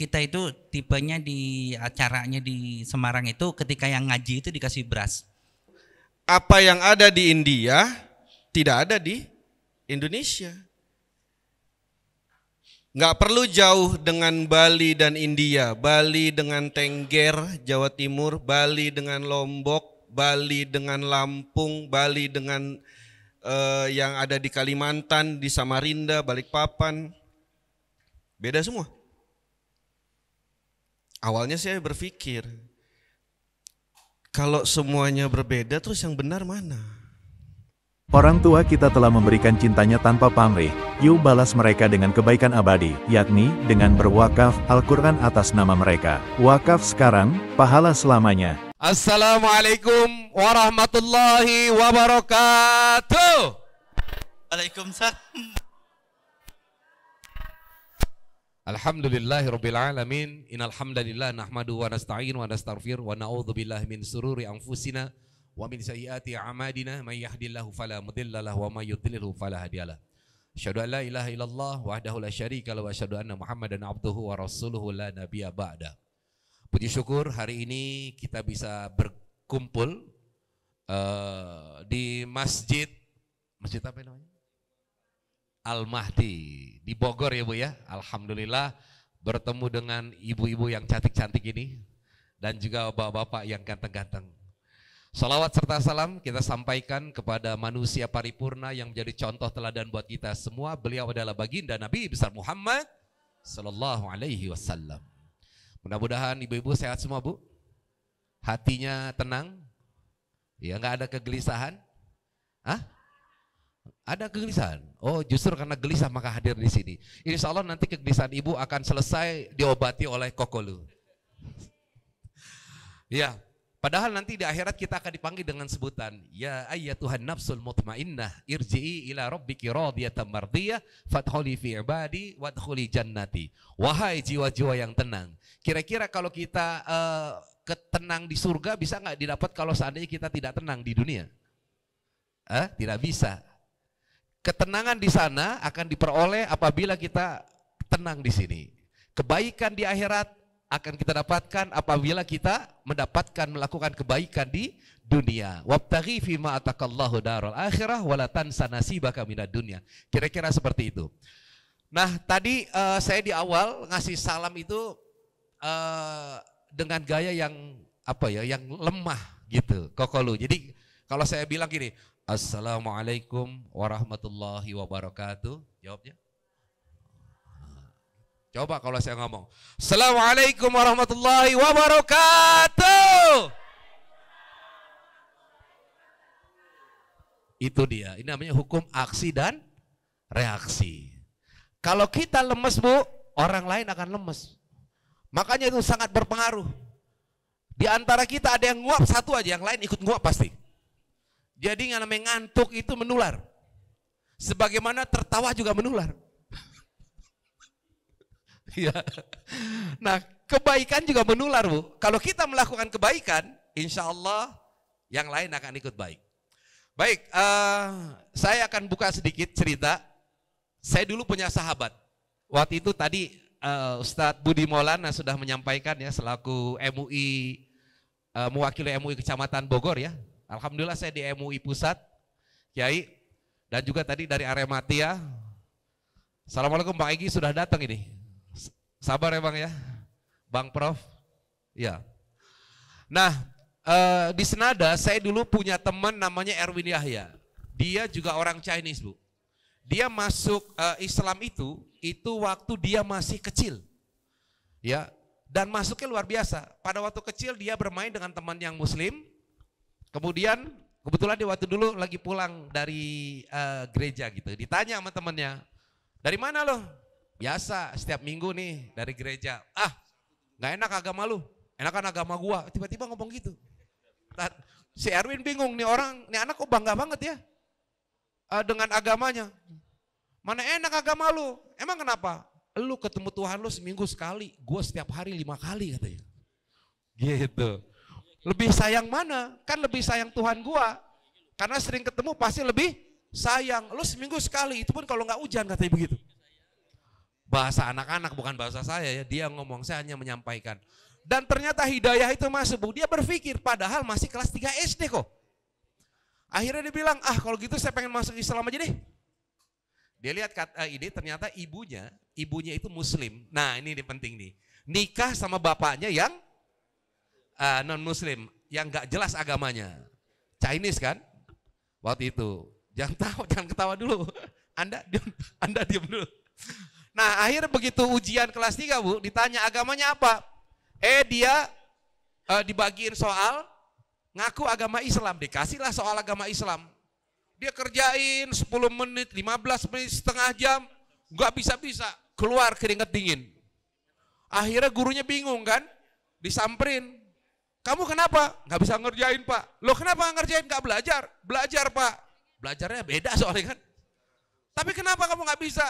kita itu tipenya di acaranya di Semarang itu ketika yang ngaji itu dikasih beras. Apa yang ada di India tidak ada di Indonesia. Nggak perlu jauh dengan Bali dan India, Bali dengan Tengger, Jawa Timur, Bali dengan Lombok, Bali dengan Lampung, Bali dengan yang ada di Kalimantan, di Samarinda, Balikpapan, beda semua. Awalnya saya berpikir, kalau semuanya berbeda terus yang benar mana? Orang tua kita telah memberikan cintanya tanpa pamrih, yuk balas mereka dengan kebaikan abadi, yakni dengan berwakaf Al-Quran atas nama mereka. Wakaf sekarang, pahala selamanya. Assalamualaikum warahmatullahi wabarakatuh. Waalaikumsalam. Alhamdulillahirabbil alamin. Innal hamdalillah nahmaduhu wa nasta'inu wa nastaghfiruh wa na'udzu billahi min sururi anfusina wa min sayyiati a'malina may yahdihillahu fala mudilla lahu wa may yudlilhu fala hadiyalah. Asyhadu an la ilaha illallah wahdahu la syarika lahu wa asyhadu anna Muhammadan abduhu wa rasuluhu la nabiyya ba'da. Puji syukur hari ini kita bisa berkumpul di masjid apa namanya? Al-Mahdi di Bogor ya Bu ya. Alhamdulillah bertemu dengan ibu-ibu yang cantik-cantik ini dan juga bapak-bapak yang ganteng-ganteng. Salawat serta salam kita sampaikan kepada manusia paripurna yang menjadi contoh teladan buat kita semua. Beliau adalah baginda Nabi besar Muhammad sallallahu alaihi wasallam. Mudah-mudahan ibu-ibu sehat semua Bu. Hatinya tenang. Ya, nggak ada kegelisahan. Hah? Ada kegelisahan. Oh, justru karena gelisah maka hadir di sini. Insya Allah nanti kegelisahan ibu akan selesai diobati oleh Kokolu. Ya, padahal nanti di akhirat kita akan dipanggil dengan sebutan ya ayyatuhan nafsul mutmainnah irji'i ila rabbiki radiyatan mardiyah fadkhuli fi ibadi wadkhuli jannati. Wahai jiwa-jiwa yang tenang. Kira-kira kalau kita ketenang di surga bisa nggak didapat kalau seandainya kita tidak tenang di dunia? Tidak bisa. Ketenangan di sana akan diperoleh apabila kita tenang di sini. Kebaikan di akhirat akan kita dapatkan apabila kita melakukan kebaikan di dunia. Wabtaghi fima atakallahu daral akhirah wala tansa nasibaka minad dunya. Kira-kira seperti itu. Nah, tadi saya di awal ngasih salam itu dengan gaya yang yang lemah gitu, kokolu. Jadi kalau saya bilang gini, Assalamualaikum warahmatullahi wabarakatuh, jawabnya. Coba kalau saya ngomong, Assalamualaikum warahmatullahi wabarakatuh. Itu dia, ini namanya hukum aksi dan reaksi. Kalau kita lemes Bu, orang lain akan lemes. Makanya itu sangat berpengaruh. Di antara kita ada yang nguap satu aja, yang lain ikut nguap pasti. Jadi yang namanya ngantuk itu menular. Sebagaimana tertawa juga menular. Ya. Nah, kebaikan juga menular Bu. Kalau kita melakukan kebaikan, insya Allah yang lain akan ikut baik. Baik, saya akan buka sedikit cerita. Saya dulu punya sahabat. Waktu itu tadi Ustadz Budi Maulana sudah menyampaikan ya selaku MUI, mewakili MUI Kecamatan Bogor ya. Alhamdulillah saya di MUI Pusat, Kiai, dan juga tadi dari Arematia. Assalamualaikum Bang Egy sudah datang ini. Sabar ya Bang ya, Bang Prof. Ya. Nah, di Senada saya dulu punya teman namanya Erwin Yahya. Dia juga orang Chinese Bu. Dia masuk Islam itu waktu dia masih kecil. Ya, dan masuknya luar biasa. Pada waktu kecil dia bermain dengan teman yang Muslim. Kemudian kebetulan dia waktu dulu lagi pulang dari gereja gitu. Ditanya sama temennya, dari mana lo? Biasa setiap minggu nih dari gereja. Gak enak agama lu, enakan agama gua. Tiba-tiba ngomong gitu. Si Erwin bingung nih orang, nih anak kok bangga banget ya dengan agamanya. Mana enak agama lu? Emang kenapa? Lu ketemu Tuhan lu seminggu sekali, gua setiap hari 5 kali katanya. Gitu. Lebih sayang mana? Kan lebih sayang Tuhan gua. Karena sering ketemu pasti lebih sayang. Lu seminggu sekali, itu pun kalau nggak hujan katanya begitu. Bahasa anak-anak bukan bahasa saya ya. Dia ngomong, saya hanya menyampaikan. Dan ternyata hidayah itu masuk, Bu. Dia berpikir padahal masih kelas 3 SD kok. Akhirnya dia bilang, kalau gitu saya pengen masuk Islam aja deh. Dia lihat ini ternyata ibunya itu muslim. Nah ini penting nih. Nikah sama bapaknya yang non muslim, yang gak jelas agamanya. Chinese kan? Waktu itu. Jangan ketawa dulu. Anda diam dulu. Nah akhirnya begitu ujian kelas 3 Bu, ditanya agamanya apa? Dia dibagiin soal, ngaku agama Islam, dikasihlah soal agama Islam. Dia kerjain 10 menit, 15 menit, setengah jam, nggak bisa-bisa, keluar keringat dingin. Akhirnya gurunya bingung kan, disamperin. Kamu kenapa? Nggak bisa ngerjain Pak. Loh kenapa nggak ngerjain? Nggak belajar? Belajar Pak. Belajarnya beda soalnya kan. Tapi kenapa kamu nggak bisa?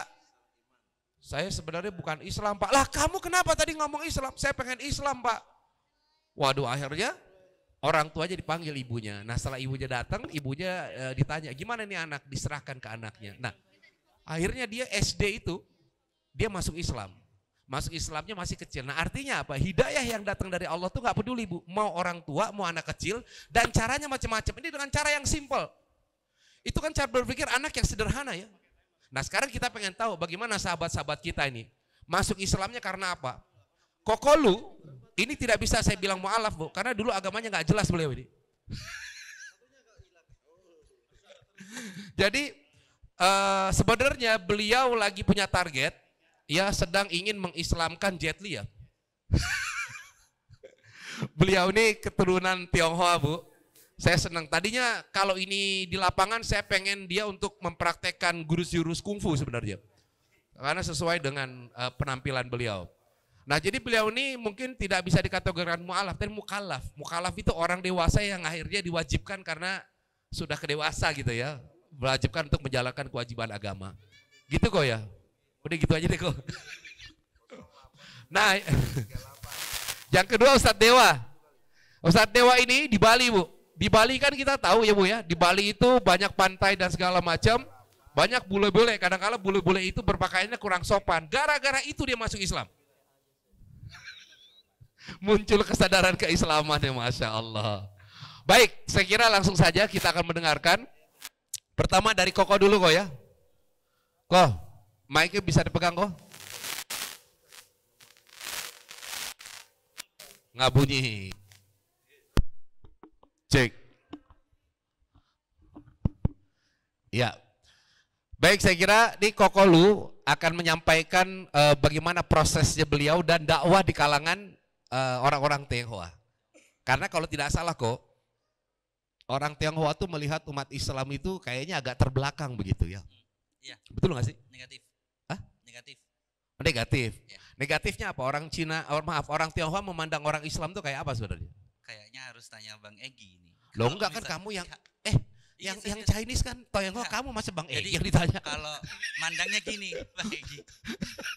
Saya sebenarnya bukan Islam Pak. Lah kamu kenapa tadi ngomong Islam? Saya pengen Islam Pak. Waduh akhirnya orang tua aja dipanggil ibunya. Nah setelah ibunya datang, ibunya ditanya, gimana nih anak? Diserahkan ke anaknya. Nah akhirnya dia SD itu, dia masuk Islam. Masuk Islamnya masih kecil. Nah artinya apa? Hidayah yang datang dari Allah tuh gak peduli Bu. Mau orang tua, mau anak kecil. Dan caranya macam-macam. Ini dengan cara yang simple. Itu kan cara berpikir anak yang sederhana ya. Nah sekarang kita pengen tahu bagaimana sahabat-sahabat kita ini. Masuk Islamnya karena apa? Kokolu ini tidak bisa saya bilang mu'alaf Bu, karena dulu agamanya nggak jelas beliau ini. Jadi sebenarnya beliau lagi punya target, ya sedang ingin mengislamkan Jet Li ya. Beliau ini keturunan Tionghoa Bu. Saya senang. Tadinya kalau ini di lapangan saya pengen dia untuk mempraktekkan jurus-jurus kungfu sebenarnya. Karena sesuai dengan penampilan beliau. Nah jadi beliau ini mungkin tidak bisa dikategorikan mu'alaf, tapi mukallaf. Mukallaf itu orang dewasa yang akhirnya diwajibkan karena sudah kedewasa gitu ya. Diwajibkan untuk menjalankan kewajiban agama. Gitu kok ya. Udah gitu aja deh kok. Nah yang kedua Ustadz Dewa. Ustadz Dewa ini di Bali Bu. Di Bali kan kita tahu ya Bu ya. Di Bali itu banyak pantai dan segala macam. Banyak bule-bule. Kadang-kadang bule-bule itu berpakaiannya kurang sopan. Gara-gara itu dia masuk Islam. Muncul kesadaran keislaman ya Masya Allah. Baik, saya kira langsung saja kita akan mendengarkan. Pertama dari Koko dulu kok ya. Kok, mic-nya bisa dipegang kok? Nggak bunyi. Cek. Ya. Baik, saya kira di Koko Lu akan menyampaikan bagaimana prosesnya beliau dan dakwah di kalangan orang-orang Tionghoa. Karena kalau tidak salah kok, orang Tionghoa tuh melihat umat Islam itu kayaknya agak terbelakang begitu ya. Iya. Betul nggak sih? Negatif. Hah? Negatif. Negatif. Ya. Negatifnya apa? Orang Cina, orang Tionghoa memandang orang Islam tuh kayak apa sebenarnya? Kayaknya harus tanya Bang Egi ini. Loh Kalau enggak kan misal- kamu yang Iya, yang serius. Chinese kan Tionghoa, Enggak. kamu masih Bang Jadi, Egi yang ditanya. Kalau mandangnya gini, Bang Egi.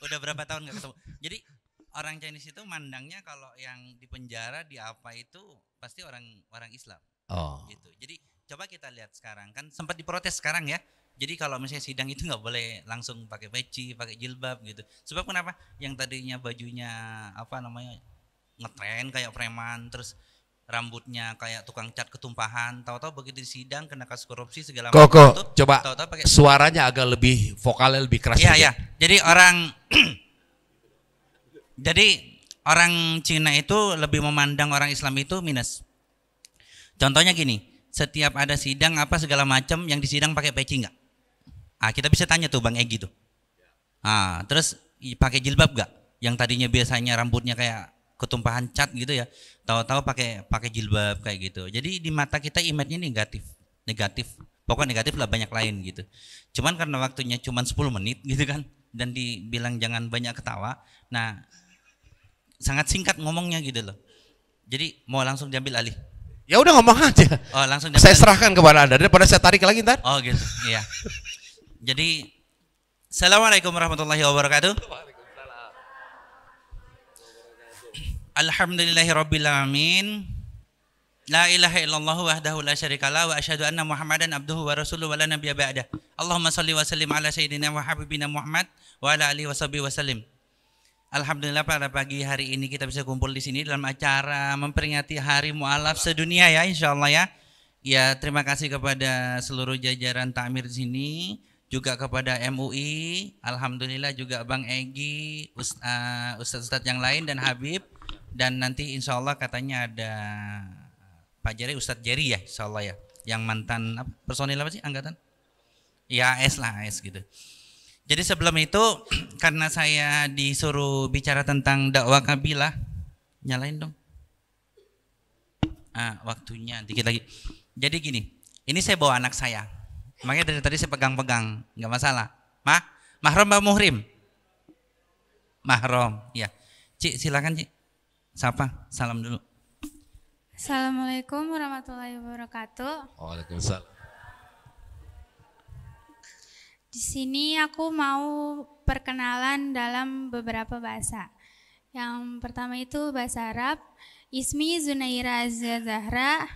Udah berapa tahun nggak ketemu. Jadi orang Chinese itu mandangnya kalau yang di penjara di apa itu pasti orang Islam. Oh. Gitu. Jadi coba kita lihat sekarang kan sempat diprotes sekarang ya. Jadi kalau misalnya sidang itu nggak boleh langsung pakai peci, pakai jilbab gitu. Sebab kenapa? Yang tadinya bajunya apa namanya ngetren kayak preman, terus rambutnya kayak tukang cat ketumpahan, tahu-tahu begitu di sidang kena kasus korupsi segala macam. Koko, coba tahu-tahu pakai suaranya agak lebih vokalnya lebih keras. Iya, sedikit. iya. Jadi orang Cina itu lebih memandang orang Islam itu minus. Contohnya gini, setiap ada sidang apa segala macam yang di sidang pakai peci enggak? Kita bisa tanya tuh Bang Egi tuh. Terus pakai jilbab enggak? Yang tadinya biasanya rambutnya kayak ketumpahan cat gitu ya. Tahu-tahu pakai jilbab kayak gitu. Jadi di mata kita image-nya negatif. Pokoknya negatif lah banyak lain gitu. Cuman karena waktunya cuma 10 menit gitu kan, dan dibilang jangan banyak ketawa. Nah, sangat singkat ngomongnya gitu loh. Jadi mau langsung diambil alih. Ya udah ngomong aja. Oh, langsung diambil Saya alih. serahkan kepada Anda daripada saya tarik lagi ntar. Oh gitu, iya. Jadi, Assalamualaikum warahmatullahi wabarakatuh. Alhamdulillahirrabbilalamin. La ilaha illallah wahdahu la syarikalah wa asyhadu anna Muhammadan abduhu wa rasuluhu wa la nabiyya ba'dah. Allahumma shalli wa sallim ala sayyidina wa habibina Muhammad wa ala alihi washabihi wasallim. Alhamdulillah pada pagi hari ini kita bisa kumpul di sini dalam acara memperingati Hari Mu'alaf sedunia ya, insyaallah ya. Ya, terima kasih kepada seluruh jajaran takmir di sini, juga kepada MUI, alhamdulillah juga Bang Egi, ustaz-ustaz yang lain dan Habib, dan nanti insyaallah katanya ada Pak Jerry, Ustadz Jerry ya, insyaallah ya, yang mantan personil apa sih angkatan? Ya AS lah, AS gitu. Jadi sebelum itu karena saya disuruh bicara tentang dakwah kabilah, nyalain dong. Waktunya dikit lagi. Jadi gini, ini saya bawa anak saya, makanya dari tadi saya pegang-pegang, nggak masalah. Mahram Mbak Muhrim? Mahram, ya. Cik silakan Cik, sapa, salam dulu. Assalamualaikum warahmatullahi wabarakatuh. Waalaikumsalam. Di sini aku mau perkenalan dalam beberapa bahasa. Yang pertama itu bahasa Arab. Ismi Zunaira Azza Zahra.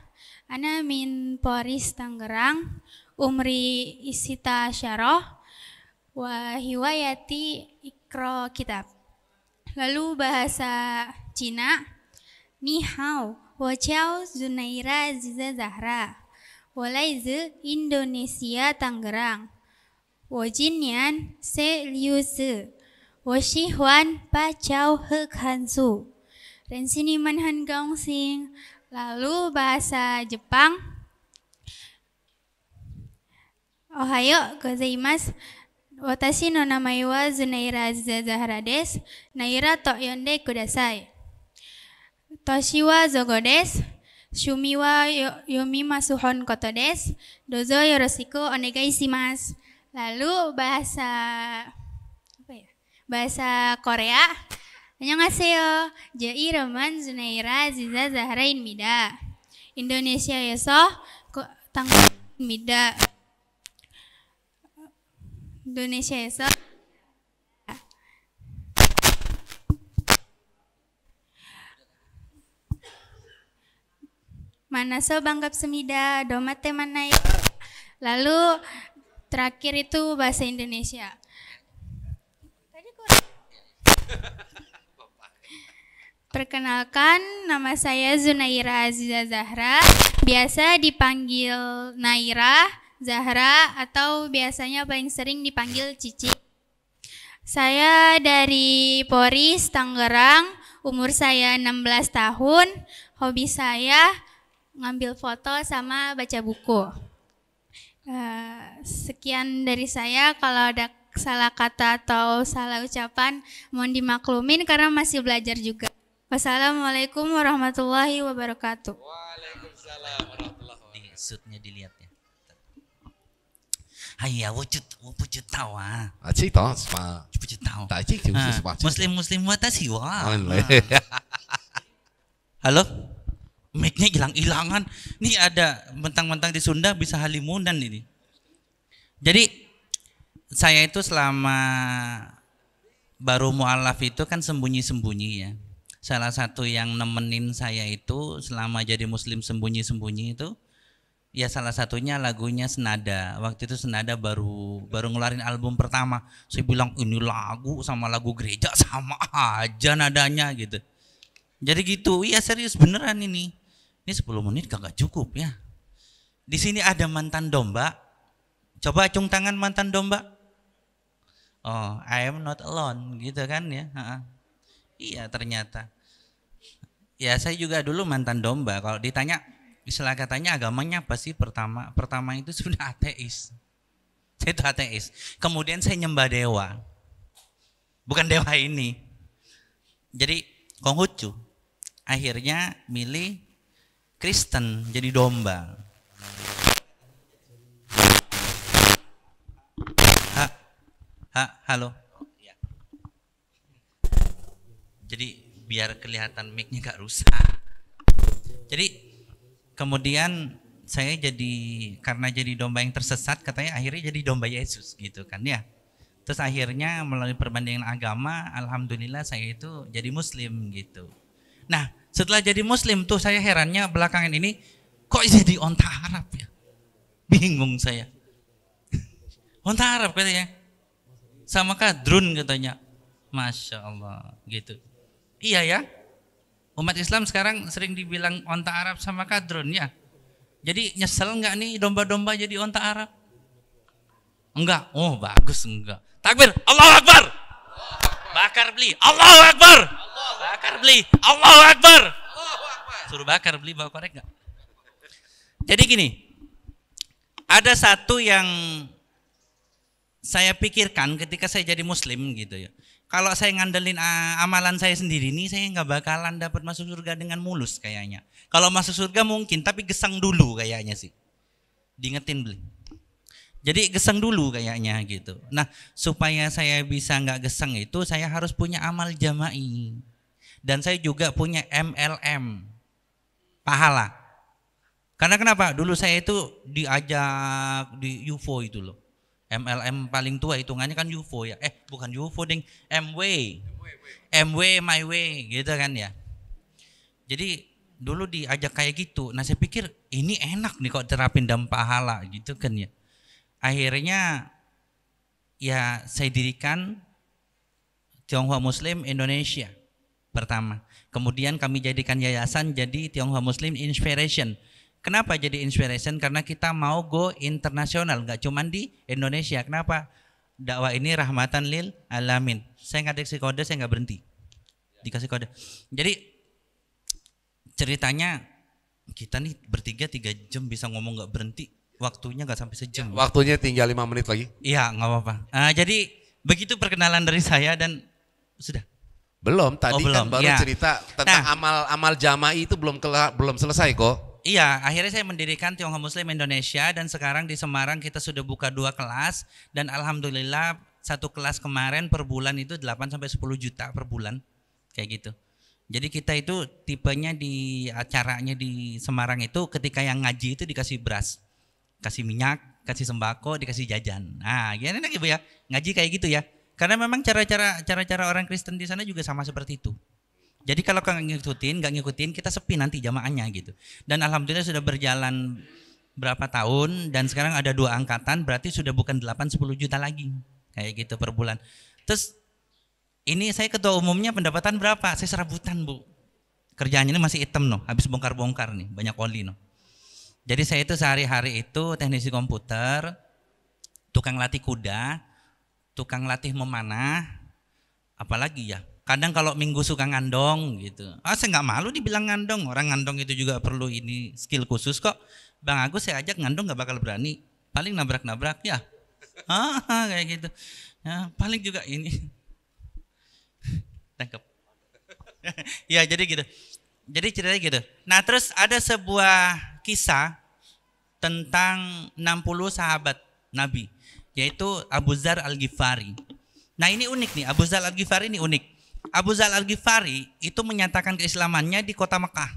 Ana min Poris Tangerang. Umri isita syaroh. Wa hiwayati ikro kitab. Lalu bahasa Cina. Ni hao. 我叫 Zunaira Aziza Zahra， 我来自 Indonesia Tangerang， 我今年16岁， 我喜欢baca和看书， dan seniman Hanggangsing. Lalu bahasa Jepang. Ohayo gozaimasu. Watashi no namae wa Zunaira Aziza Zahra desu. Naira to yonde kudasai. Toshi wa Zogo desu. Shumi wa yomimasu hon koto desu. Dozo yoroshiku onegai shimasu. Lalu bahasa bahasa Korea. Annyeonghaseyo. Jairoman Zunaira Aziza Zahrainmida. Indonesia yeso tanggal mida. Indonesia yeso. Manaso banggap semida, domate manai. Lalu terakhir itu bahasa Indonesia. Perkenalkan, nama saya Zunaira Aziza Zahra. Biasa dipanggil Naira, Zahra, atau biasanya paling sering dipanggil Cici. Saya dari Poris, Tangerang. Umur saya 16 tahun. Hobi saya ngambil foto sama baca buku. Sekian dari saya. Kalau ada salah kata atau salah ucapan mohon dimaklumin karena masih belajar juga. Wassalamualaikum warahmatullahi wabarakatuh. Waalaikumsalam warahmatullahi wabarakatuh. Shootnya dilihat ya. Hayya wujud tawa. Cita sama. Wujud tawa. Muslim watashi wa. Halo? Mic-nya hilang-hilangan. Nih ada mentang-mentang di Sunda bisa halimunan ini. Jadi saya itu selama baru mu'alaf itu kan sembunyi-sembunyi ya. Salah satu yang nemenin saya itu selama jadi muslim sembunyi-sembunyi itu ya salah satunya lagunya Senada. Waktu itu Senada baru ngeluarin album pertama. Saya bilang ini lagu sama lagu gereja sama aja nadanya gitu. Jadi gitu, iya serius beneran ini. Ini 10 menit kagak cukup ya. Di sini ada mantan domba. Coba acung tangan mantan domba. Oh, I am not alone gitu kan ya. Iya ternyata. Ya saya juga dulu mantan domba. Kalau ditanya istilah katanya agamanya apa sih pertama itu sudah ateis. Saya itu ateis. Kemudian saya nyembah dewa. Bukan dewa ini. Jadi Konghucu. Akhirnya milih Kristen jadi domba. Halo. Jadi biar kelihatan mic-nya gak rusak. Jadi kemudian saya karena jadi domba yang tersesat katanya akhirnya jadi domba Yesus gitu kan ya. Terus akhirnya melalui perbandingan agama alhamdulillah saya itu jadi muslim gitu. Nah Setelah jadi muslim tuh saya herannya belakangan ini kok jadi onta Arab ya. Bingung saya. Onta Arab katanya. Sama kadrun katanya. Masya Allah gitu. Iya ya. Umat Islam sekarang sering dibilang onta Arab sama kadrun ya. Jadi nyesel enggak nih domba-domba jadi onta Arab? Enggak. Oh bagus enggak. Takbir. Allahu Akbar. Bakar beli. Allahu Akbar. Bakar beli. Allahu Akbar. Suruh bakar beli bawa korek enggak? Jadi gini. Ada satu yang saya pikirkan ketika saya jadi muslim gitu ya. Kalau saya ngandelin amalan saya sendiri nih, saya nggak bakalan dapat masuk surga dengan mulus kayaknya. Kalau masuk surga mungkin, tapi gesang dulu kayaknya sih. Diingetin beli. Jadi gesang dulu kayaknya gitu. Nah, supaya saya bisa nggak gesang itu, saya harus punya amal jama'i. Dan saya juga punya MLM, pahala. Karena kenapa? Dulu saya itu diajak di UFO itu loh. MLM paling tua hitungannya kan UFO ya. Bukan UFO ding, MW my way gitu kan ya. Jadi dulu diajak kayak gitu. Nah saya pikir ini enak nih kok terapin dalam pahala gitu kan ya. Akhirnya ya saya dirikan Tionghoa Muslim Indonesia pertama. Kemudian kami jadikan yayasan jadi Tionghoa Muslim Inspiration. Kenapa jadi inspiration? Karena kita mau go internasional, nggak cuma di Indonesia. Kenapa? Dakwah ini rahmatan lil alamin. Saya nggak dikasih kode, saya nggak berhenti. Dikasih kode. Jadi ceritanya kita nih bertiga 3 jam bisa ngomong nggak berhenti. Waktunya nggak sampai sejam. Waktunya tinggal 5 menit lagi. Iya, nggak apa-apa. Jadi begitu perkenalan dari saya dan sudah. Belum, tadi belum. kan baru Ya. cerita tentang amal jama'i itu belum selesai kok. Iya, akhirnya saya mendirikan Tionghoa Muslim Indonesia dan sekarang di Semarang kita sudah buka 2 kelas dan alhamdulillah satu kelas kemarin per bulan itu 8 sampai 10 juta per bulan. Kayak gitu. Jadi kita itu tipenya di acaranya di Semarang itu ketika yang ngaji itu dikasih beras, kasih minyak, kasih sembako, dikasih jajan. Nah, gimana nih Bu ya? Ngaji kayak gitu ya. Karena memang cara-cara orang Kristen di sana juga sama seperti itu. Jadi kalau nggak ngikutin, kita sepi nanti jamaahnya gitu. Dan alhamdulillah sudah berjalan berapa tahun dan sekarang ada 2 angkatan, berarti sudah bukan 8-10 juta lagi kayak gitu per bulan. Terus ini saya ketua umumnya pendapatan berapa? Saya serabutan Bu. Kerjaannya ini masih hitam noh, habis bongkar-bongkar nih, banyak oli noh. Jadi saya itu sehari-hari itu teknisi komputer, tukang latih kuda, tukang latih memanah, apalagi ya. Kadang kalau minggu suka ngandong gitu. Saya nggak malu dibilang ngandong. Orang ngandong itu juga perlu ini skill khusus kok. Bang Agus saya ajak ngandong nggak bakal berani. Paling nabrak-nabrak ya. Kayak gitu. Ya, paling juga ini. Tangkap. Ya jadi gitu. Jadi ceritanya gitu. Nah terus ada sebuah kisah tentang 60 sahabat Nabi. Yaitu Abu Dzar Al-Ghifari. Nah ini unik nih. Abu Dzar Al-Ghifari ini unik. Abu Dzar Al-Ghifari itu menyatakan keislamannya di kota Mekah.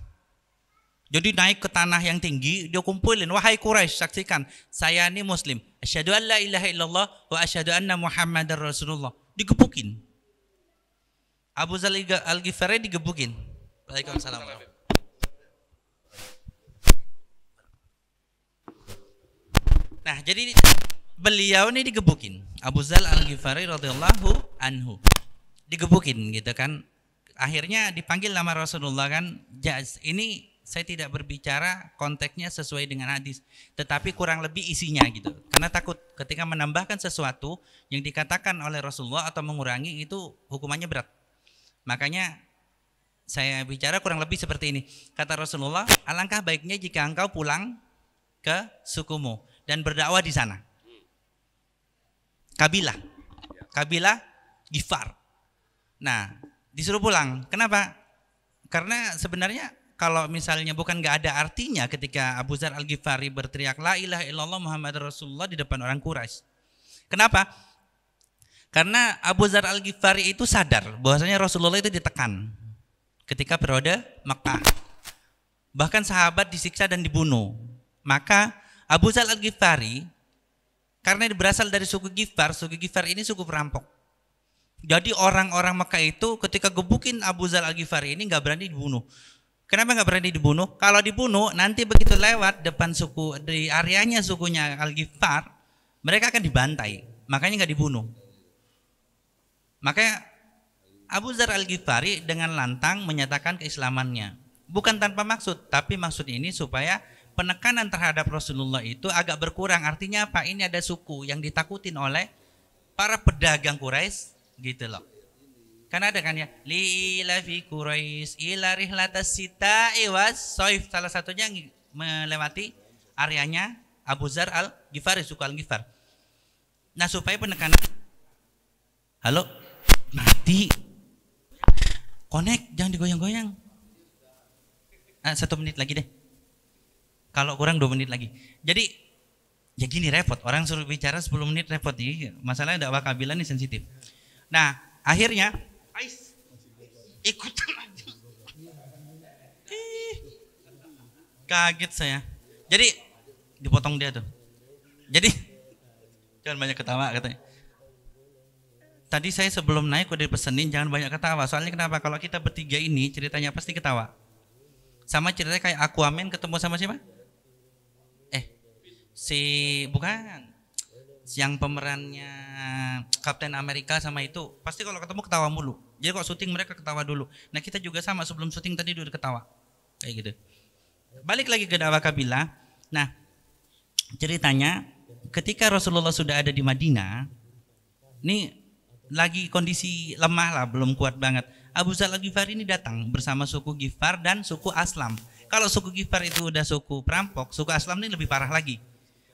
Jadi naik ke tanah yang tinggi, dia kumpulin, wahai Quraisy, saksikan, saya ini muslim. Asyhadu an la ilaha illallah wa asyhadu anna Muhammadar Rasulullah. Digebukin. Abu Dzar Al-Ghifari digebukin. Waalaikumsalam. Nah, jadi beliau ini digebukin. Abu Dzar Al-Ghifari radhiyallahu anhu. Digebukin gitu kan. Akhirnya dipanggil nama Rasulullah kan. Ini saya tidak berbicara konteksnya sesuai dengan hadis, tetapi kurang lebih isinya gitu. Karena takut ketika menambahkan sesuatu yang dikatakan oleh Rasulullah atau mengurangi itu hukumannya berat. Makanya saya bicara kurang lebih seperti ini. Kata Rasulullah, alangkah baiknya jika engkau pulang ke sukumu dan berdakwah di sana. Kabilah Ghifar. Nah, disuruh pulang. Kenapa? Karena sebenarnya kalau misalnya bukan nggak ada artinya ketika Abu Dzar Al-Ghifari berteriak la ilaha illallah Muhammad Rasulullah di depan orang Quraisy. Kenapa? Karena Abu Dzar Al-Ghifari itu sadar bahwasanya Rasulullah itu ditekan ketika periode Makkah. Bahkan sahabat disiksa dan dibunuh. Maka Abu Dzar Al-Ghifari karena berasal dari suku Ghifar ini suku perampok. Jadi orang-orang Mekah itu ketika gebukin Abu Dzar Al-Ghifari ini nggak berani dibunuh. Kenapa nggak berani dibunuh? Kalau dibunuh nanti begitu lewat depan suku di areanya sukunya Al-Ghifar, mereka akan dibantai. Makanya nggak dibunuh. Makanya Abu Dzar Al-Ghifari dengan lantang menyatakan keislamannya. Bukan tanpa maksud, tapi maksud ini supaya penekanan terhadap Rasulullah itu agak berkurang. Artinya apa? Ini ada suku yang ditakutin oleh para pedagang Quraisy gitu loh. Kan ada kan ya, li ila fi Quraisy ila rihlatas sita'i was soif, salah satunya melewati areanya Abu Dzar Al-Ghifari, suku Al-Ghifar. Nah, supaya penekanan, halo, mati, connect, jangan digoyang-goyang. 1 menit lagi deh. Kalau kurang 2 menit lagi. Jadi ya gini, repot, orang suruh bicara 10 menit repot nih. Masalahnya dakwah kabilah ini sensitif. Nah, akhirnya ikutan aja. Kaget saya. Jadi dipotong dia tuh. Jadi jangan banyak ketawa katanya. Tadi saya sebelum naik udah dipesenin jangan banyak ketawa. Soalnya kenapa? Kalau kita bertiga ini ceritanya pasti ketawa. Sama ceritanya kayak Aquaman ketemu sama siapa? Bukan. Yang pemerannya Kapten Amerika sama itu pasti kalau ketemu ketawa mulu. Jadi kalau syuting mereka ketawa dulu. Nah, kita juga sama, sebelum syuting tadi udah ketawa. Kayak gitu. Balik lagi ke dakwah kabilah. Nah, ceritanya ketika Rasulullah sudah ada di Madinah, ini lagi kondisi lemah lah, belum kuat banget. Abu Dzar Al-Ghifari ini datang bersama suku Ghifar dan suku Aslam. Kalau suku Ghifar itu udah suku perampok, suku Aslam ini lebih parah lagi.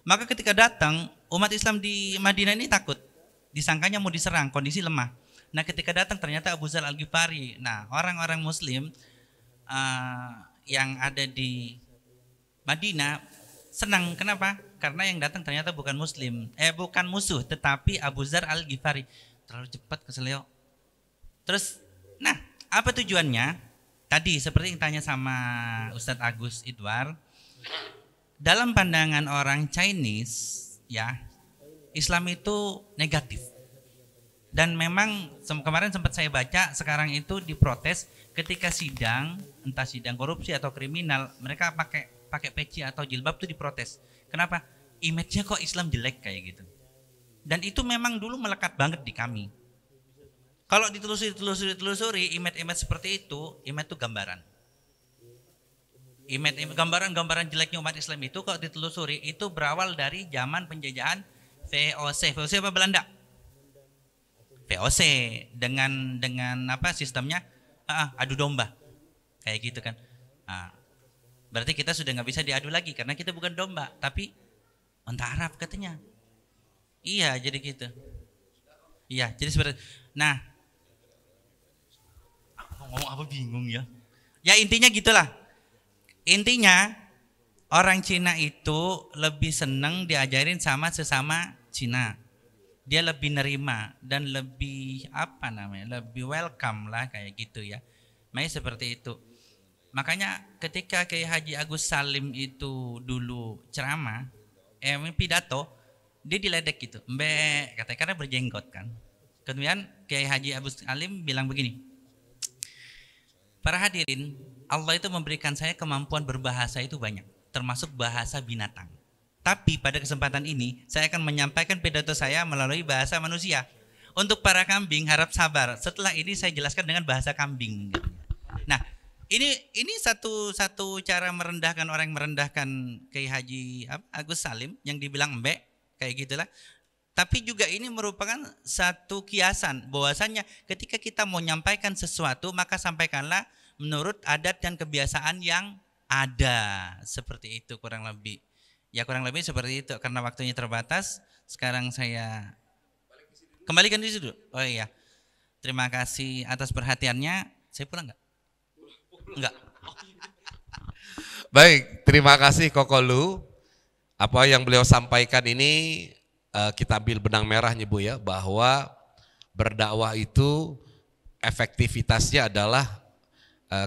Maka ketika datang, umat Islam di Madinah ini takut. Disangkanya mau diserang, kondisi lemah. Nah, ketika datang ternyata Abu Dzar Al-Ghifari. Nah, orang-orang Muslim yang ada di Madinah senang. Kenapa? Karena yang datang ternyata bukan Muslim, bukan musuh, tetapi Abu Dzar Al-Ghifari. Terlalu cepat keselio. Terus, nah, apa tujuannya? Tadi seperti yang tanya sama Ustadz Agus Idwar. Dalam pandangan orang Chinese, ya, Islam itu negatif. Dan memang kemarin sempat saya baca, sekarang itu diprotes ketika sidang, entah sidang korupsi atau kriminal, mereka pakai peci atau jilbab itu diprotes. Kenapa? Image-nya kok Islam jelek kayak gitu. Dan itu memang dulu melekat banget di kami. Kalau ditelusuri image seperti itu, image itu gambaran. Gambaran jeleknya umat Islam itu kalau ditelusuri itu berawal dari zaman penjajahan VOC. VOC apa Belanda? VOC dengan apa sistemnya? Adu domba. Kayak gitu kan. Berarti kita sudah nggak bisa diadu lagi karena kita bukan domba, tapi onta Arab katanya. Iya, jadi gitu. Iya, jadi seperti. Nah, ngomong apa bingung ya. Ya intinya gitulah. Intinya orang Cina itu lebih seneng diajarin sama sesama Cina. Dia lebih nerima dan lebih lebih welcome lah kayak gitu ya. Makanya seperti itu. Makanya ketika Kiai Haji Agus Salim itu dulu ceramah, pidato, dia diledek gitu. Mbak, katanya karena berjenggot kan. Kemudian Kiai Haji Agus Salim bilang begini. Para hadirin, Allah itu memberikan saya kemampuan berbahasa itu banyak, termasuk bahasa binatang. Tapi pada kesempatan ini, saya akan menyampaikan pidato saya melalui bahasa manusia. Untuk para kambing, harap sabar. Setelah ini saya jelaskan dengan bahasa kambing. Nah, ini satu cara merendahkan orang yang merendahkan Kiai Haji Agus Salim yang dibilang mbek, kayak gitulah. Tapi juga ini merupakan satu kiasan bahwasannya ketika kita mau menyampaikan sesuatu maka sampaikanlah menurut adat dan kebiasaan yang ada. Seperti itu kurang lebih. Ya kurang lebih seperti itu karena waktunya terbatas. Sekarang saya kembalikan di situ. Oh iya. Terima kasih atas perhatiannya. Saya pulang enggak? Enggak. Baik, terima kasih Kokolu. Apa yang beliau sampaikan ini kita ambil benang merahnya Bu ya, bahwa berdakwah itu efektivitasnya adalah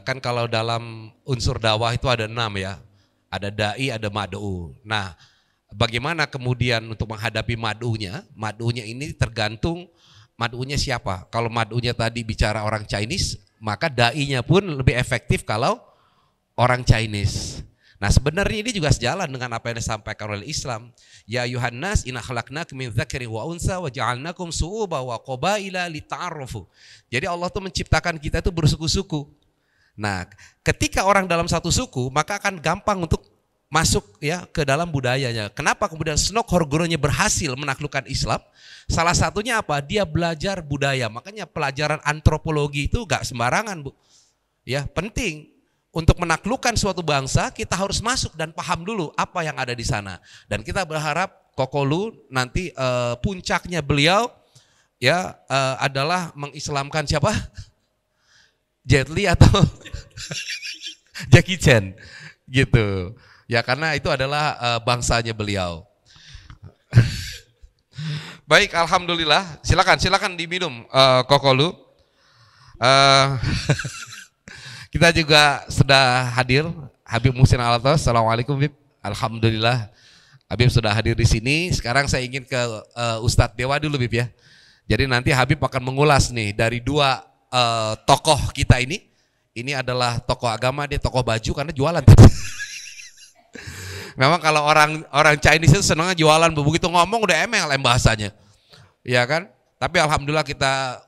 kan kalau dalam unsur dakwah itu ada 6 ya, ada dai, ada mad'u. Nah, bagaimana kemudian untuk menghadapi mad'unya? Mad'unya ini tergantung mad'unya siapa. Kalau mad'unya tadi bicara orang Chinese, maka dai-nya pun lebih efektif kalau orang Chinese. Nah sebenarnya ini juga sejalan dengan apa yang disampaikan oleh Islam. Ya Yuhannas inna khalaqnakum min dzakarin wa unsa wa ja'alnakum su'uba wa qabaila lita'arafu. Jadi Allah tuh menciptakan kita itu bersuku-suku. Nah, ketika orang dalam satu suku, maka akan gampang untuk masuk ya ke dalam budayanya. Kenapa kemudian Snok Horgoronya berhasil menaklukkan Islam? Salah satunya apa? Dia belajar budaya. Makanya pelajaran antropologi itu gak sembarangan, Bu. Ya, penting. Untuk menaklukkan suatu bangsa, kita harus masuk dan paham dulu apa yang ada di sana. Dan kita berharap Kokolu nanti puncaknya beliau ya adalah mengislamkan siapa? Jet Li atau Jackie Chan gitu. Ya karena itu adalah bangsanya beliau. Baik, alhamdulillah. Silakan diminum Kokolu. Kita juga sudah hadir Habib Muhsin Alatas. Assalamualaikum Habib. Alhamdulillah Habib sudah hadir di sini. Sekarang saya ingin ke Ustadz Dewa dulu Habib ya. Jadi nanti Habib akan mengulas nih dari dua tokoh kita ini. Ini adalah tokoh agama, dia tokoh baju karena jualan. Memang kalau orang Chinese itu senangnya jualan, begitu ngomong udah MLM bahasanya. Ya kan? Tapi alhamdulillah kita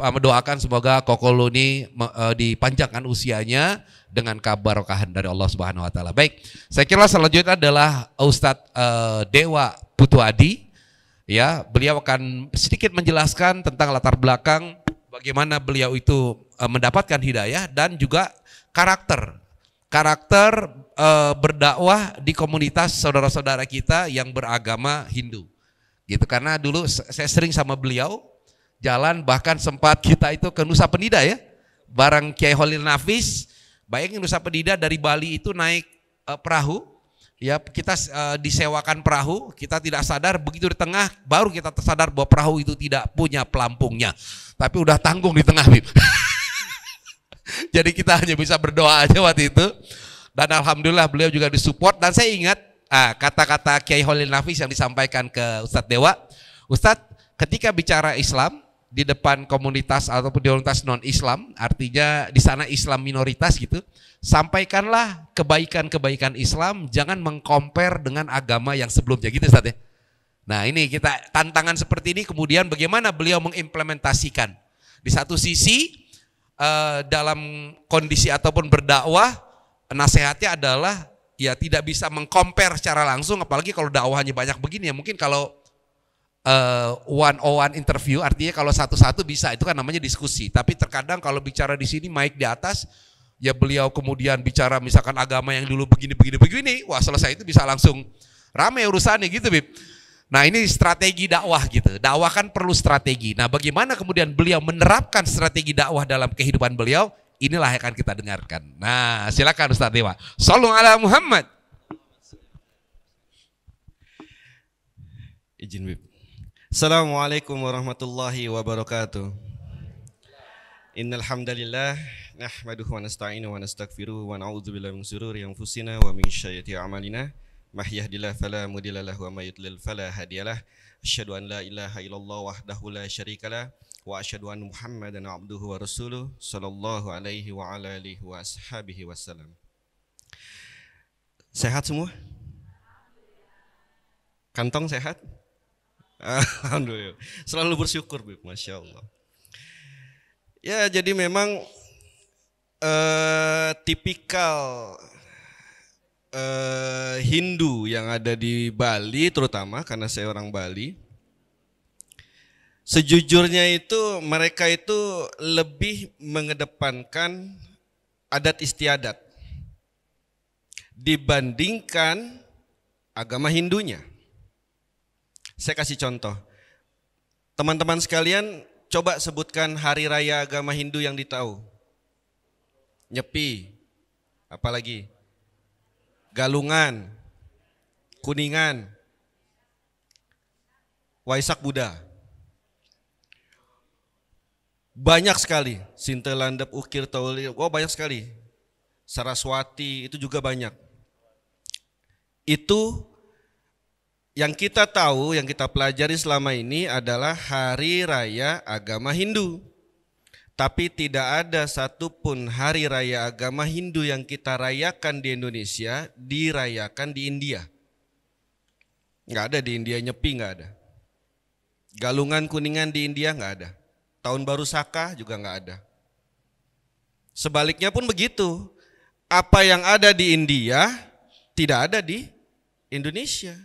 mendoakan semoga Kokolu ini dipanjangkan usianya dengan keberkahan dari Allah Subhanahu wa taala. Baik, saya kira selanjutnya adalah Ustadz Dewa Putu Adi. Ya, beliau akan sedikit menjelaskan tentang latar belakang bagaimana beliau itu mendapatkan hidayah dan juga karakter berdakwah di komunitas saudara-saudara kita yang beragama Hindu. Gitu, karena dulu saya sering sama beliau jalan, bahkan sempat kita itu ke Nusa Penida ya, bareng Kiai Holil Nafis. Bayangin Nusa Penida dari Bali itu naik perahu, ya kita disewakan perahu, kita tidak sadar begitu di tengah baru kita tersadar bahwa perahu itu tidak punya pelampungnya, tapi udah tanggung di tengah Bib. Jadi kita hanya bisa berdoa aja waktu itu, dan alhamdulillah beliau juga disupport. Dan saya ingat kata-kata Kiai Holil Nafis yang disampaikan ke Ustadz Dewa, Ustadz ketika bicara Islam di depan komunitas ataupun di komunitas non-Islam, artinya di sana Islam minoritas gitu, sampaikanlah kebaikan-kebaikan Islam, jangan mengcompare dengan agama yang sebelumnya gitu Ustaz ya. Nah ini kita tantangan seperti ini kemudian bagaimana beliau mengimplementasikan. Di satu sisi dalam kondisi ataupun berdakwah, nasihatnya adalah ya tidak bisa mengcompare secara langsung, apalagi kalau dakwahnya banyak begini ya, mungkin kalau one-on-one interview, artinya kalau satu-satu bisa, itu kan namanya diskusi. Tapi terkadang kalau bicara di sini mic di atas, ya beliau kemudian bicara misalkan agama yang dulu begini, wah selesai itu bisa langsung rame urusannya gitu Bib. Nah ini strategi dakwah gitu, dakwah kan perlu strategi. Nah bagaimana kemudian beliau menerapkan strategi dakwah dalam kehidupan beliau, inilah yang akan kita dengarkan. Nah silakan Ustaz Dewa. Shallu ala Muhammad. Izin Bib. Assalamualaikum warahmatullahi wabarakatuh. Innal hamdalillah nahmaduhu wa nasta'inu wa nastaghfiruhu wa na'udzu billahi min shururi anfusina wa min sayyiati a'malina. May yahdihillahu fala mudilla lahu wa may yudlil fala hadiyalah. Asyhadu an la ilaha illallah wahdahu la syarikalah wa asyhadu anna Muhammadan abduhu wa rasuluh sallallahu alaihi wa ala alihi wa ashabihi wasallam. Sehat semua? Kantong sehat? Alhamdulillah, selalu bersyukur Bib, Masya Allah. Ya jadi memang tipikal Hindu yang ada di Bali, terutama karena saya orang Bali, sejujurnya itu mereka itu lebih mengedepankan adat istiadat dibandingkan agama Hindunya. Saya kasih contoh. Teman-teman sekalian, coba sebutkan hari raya agama Hindu yang ditahu. Nyepi, apalagi? Galungan, Kuningan, Waisak Buddha. Banyak sekali. Sintelandep, Ukir, Tauli, banyak sekali. Saraswati, itu juga banyak. Itu yang kita tahu, yang kita pelajari selama ini adalah hari raya agama Hindu. Tapi tidak ada satupun hari raya agama Hindu yang kita rayakan di Indonesia dirayakan di India. Nggak ada di India, Nyepi nggak ada. Galungan Kuningan di India nggak ada. Tahun Baru Saka juga nggak ada. Sebaliknya pun begitu. Apa yang ada di India tidak ada di Indonesia.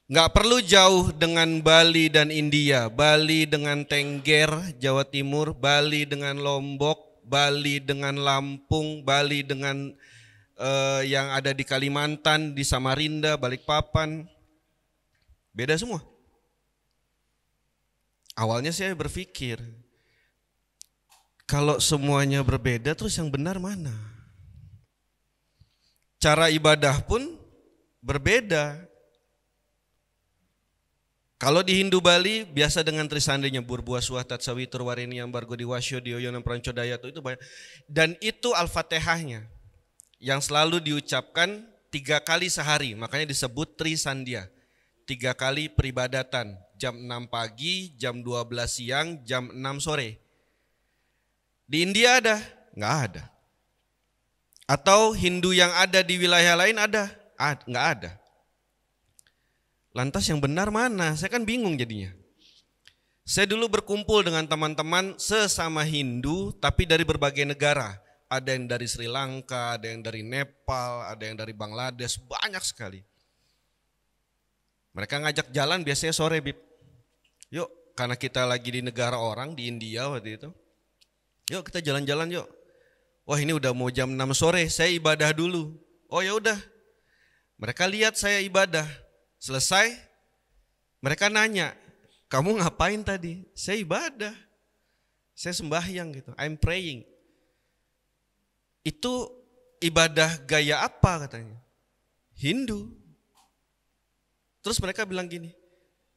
Nggak perlu jauh dengan Bali dan India, Bali dengan Tengger, Jawa Timur, Bali dengan Lombok, Bali dengan Lampung, Bali dengan yang ada di Kalimantan, di Samarinda, Balikpapan. Beda semua. Awalnya saya berpikir, kalau semuanya berbeda terus yang benar mana? Cara ibadah pun berbeda. Kalau di Hindu Bali biasa dengan Trisandi nyebur buah suah tatsawitur warini ambargo diwasyo dioyonan prancodaya itu banyak. Dan itu Al-Fatihahnya yang selalu diucapkan 3 kali sehari, makanya disebut Trisandia. 3 kali peribadatan, jam 6 pagi, jam 12 siang, jam 6 sore. Di India ada? Nggak ada. Atau Hindu yang ada di wilayah lain ada? Nggak ada. Lantas yang benar mana? Saya kan bingung jadinya. Saya dulu berkumpul dengan teman-teman sesama Hindu tapi dari berbagai negara. Ada yang dari Sri Lanka, ada yang dari Nepal, ada yang dari Bangladesh, banyak sekali. Mereka ngajak jalan biasanya sore, Bib. Yuk, karena kita lagi di negara orang, di India waktu itu. Yuk kita jalan-jalan yuk. Wah ini udah mau jam 6 sore, saya ibadah dulu. Oh ya udah. Mereka lihat saya ibadah. Selesai, mereka nanya, kamu ngapain tadi? Saya ibadah, saya sembahyang gitu, I'm praying. Itu ibadah gaya apa katanya? Hindu. Terus mereka bilang gini,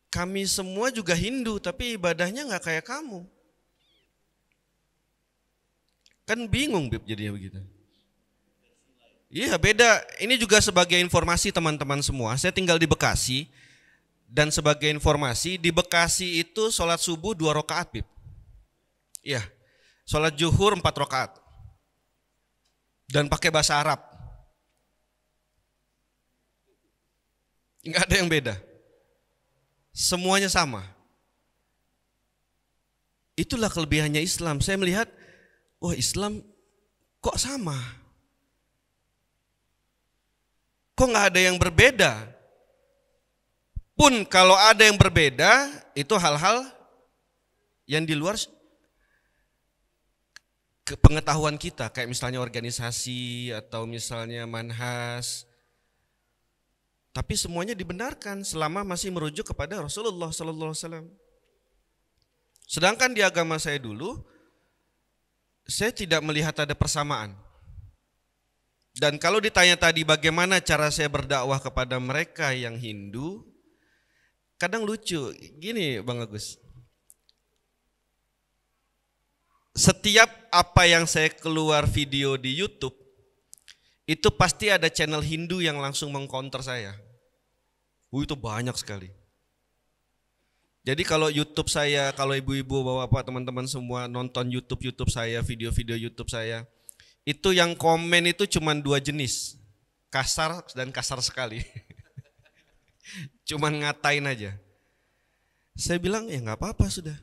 kami semua juga Hindu tapi ibadahnya gak kayak kamu. Kan bingung Bib jadinya begitu. Iya beda, ini juga sebagai informasi teman-teman semua, saya tinggal di Bekasi dan sebagai informasi di Bekasi itu sholat subuh 2 rakaat Bib. Iya, sholat zuhur 4 rakaat dan pakai bahasa Arab. Enggak ada yang beda, semuanya sama. Itulah kelebihannya Islam, saya melihat, wah Islam kok sama? Kok nggak ada yang berbeda? Pun kalau ada yang berbeda, itu hal-hal yang di luar pengetahuan kita, kayak misalnya organisasi atau misalnya manhaj. Tapi semuanya dibenarkan selama masih merujuk kepada Rasulullah Sallallahu Alaihi Wasallam. Sedangkan di agama saya dulu, saya tidak melihat ada persamaan. Dan kalau ditanya tadi bagaimana cara saya berdakwah kepada mereka yang Hindu, kadang lucu, gini Bang Agus. Setiap apa yang saya keluar video di YouTube, itu pasti ada channel Hindu yang langsung mengcounter saya. Itu banyak sekali. Jadi kalau YouTube saya, kalau ibu-ibu, bapak-bapak, teman-teman semua nonton YouTube saya, video-video YouTube saya, itu yang komen itu cuma 2 jenis, kasar dan kasar sekali. Cuman ngatain aja. Saya bilang ya nggak apa-apa sudah.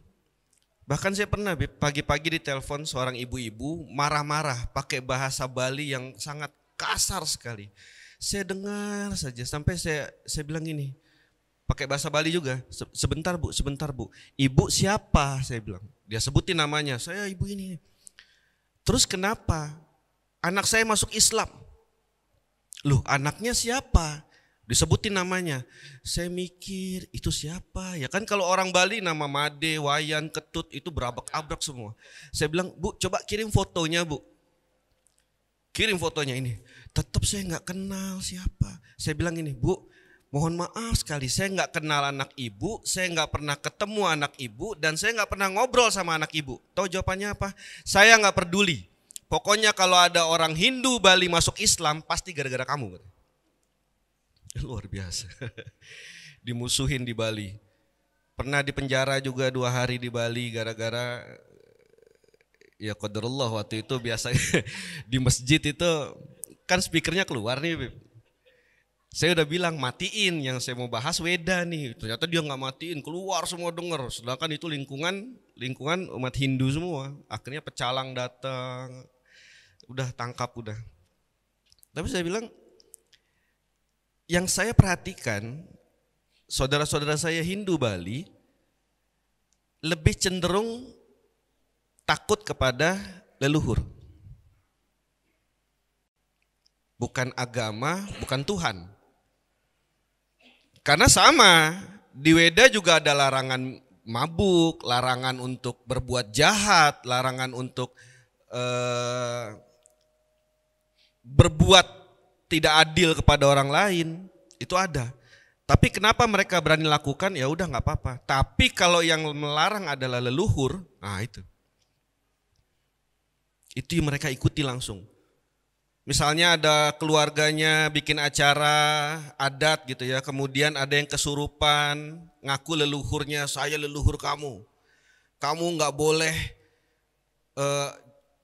Bahkan saya pernah pagi-pagi ditelepon seorang ibu-ibu marah-marah pakai bahasa Bali yang sangat kasar sekali. Saya dengar saja sampai saya bilang ini, pakai bahasa Bali juga. Sebentar bu. Ibu siapa? Saya bilang. Dia sebutin namanya. Saya ibu ini. Terus kenapa? Anak saya masuk Islam. Loh anaknya siapa? Disebutin namanya. Saya mikir itu siapa? Ya kan kalau orang Bali nama Made, Wayan, Ketut itu berabrak-abrak semua. Saya bilang bu coba kirim fotonya bu. Kirim fotonya ini. Tetap saya nggak kenal siapa. Saya bilang ini bu mohon maaf sekali saya nggak kenal anak ibu. Saya nggak pernah ketemu anak ibu. Dan saya nggak pernah ngobrol sama anak ibu. Tahu jawabannya apa? Saya nggak peduli. Pokoknya kalau ada orang Hindu Bali masuk Islam pasti gara-gara kamu. Luar biasa. Dimusuhin di Bali. Pernah di penjara juga 2 hari di Bali gara-gara ya qadarullah waktu itu biasanya di masjid itu kan speakernya keluar nih Bib. Saya udah bilang matiin, yang saya mau bahas Weda nih. Ternyata dia nggak matiin, keluar semua denger. Sedangkan itu lingkungan umat Hindu semua. Akhirnya pecalang datang, udah tangkap udah. Tapi saya bilang, yang saya perhatikan, saudara-saudara saya Hindu Bali lebih cenderung takut kepada leluhur. Bukan agama, bukan Tuhan. Karena sama, di Weda juga ada larangan mabuk, larangan untuk berbuat jahat, larangan untuk berbuat tidak adil kepada orang lain, itu ada. Tapi kenapa mereka berani lakukan? Ya udah nggak apa-apa. Tapi kalau yang melarang adalah leluhur, nah itu yang mereka ikuti langsung. Misalnya ada keluarganya bikin acara adat gitu ya, kemudian ada yang kesurupan, ngaku leluhurnya, saya leluhur kamu nggak boleh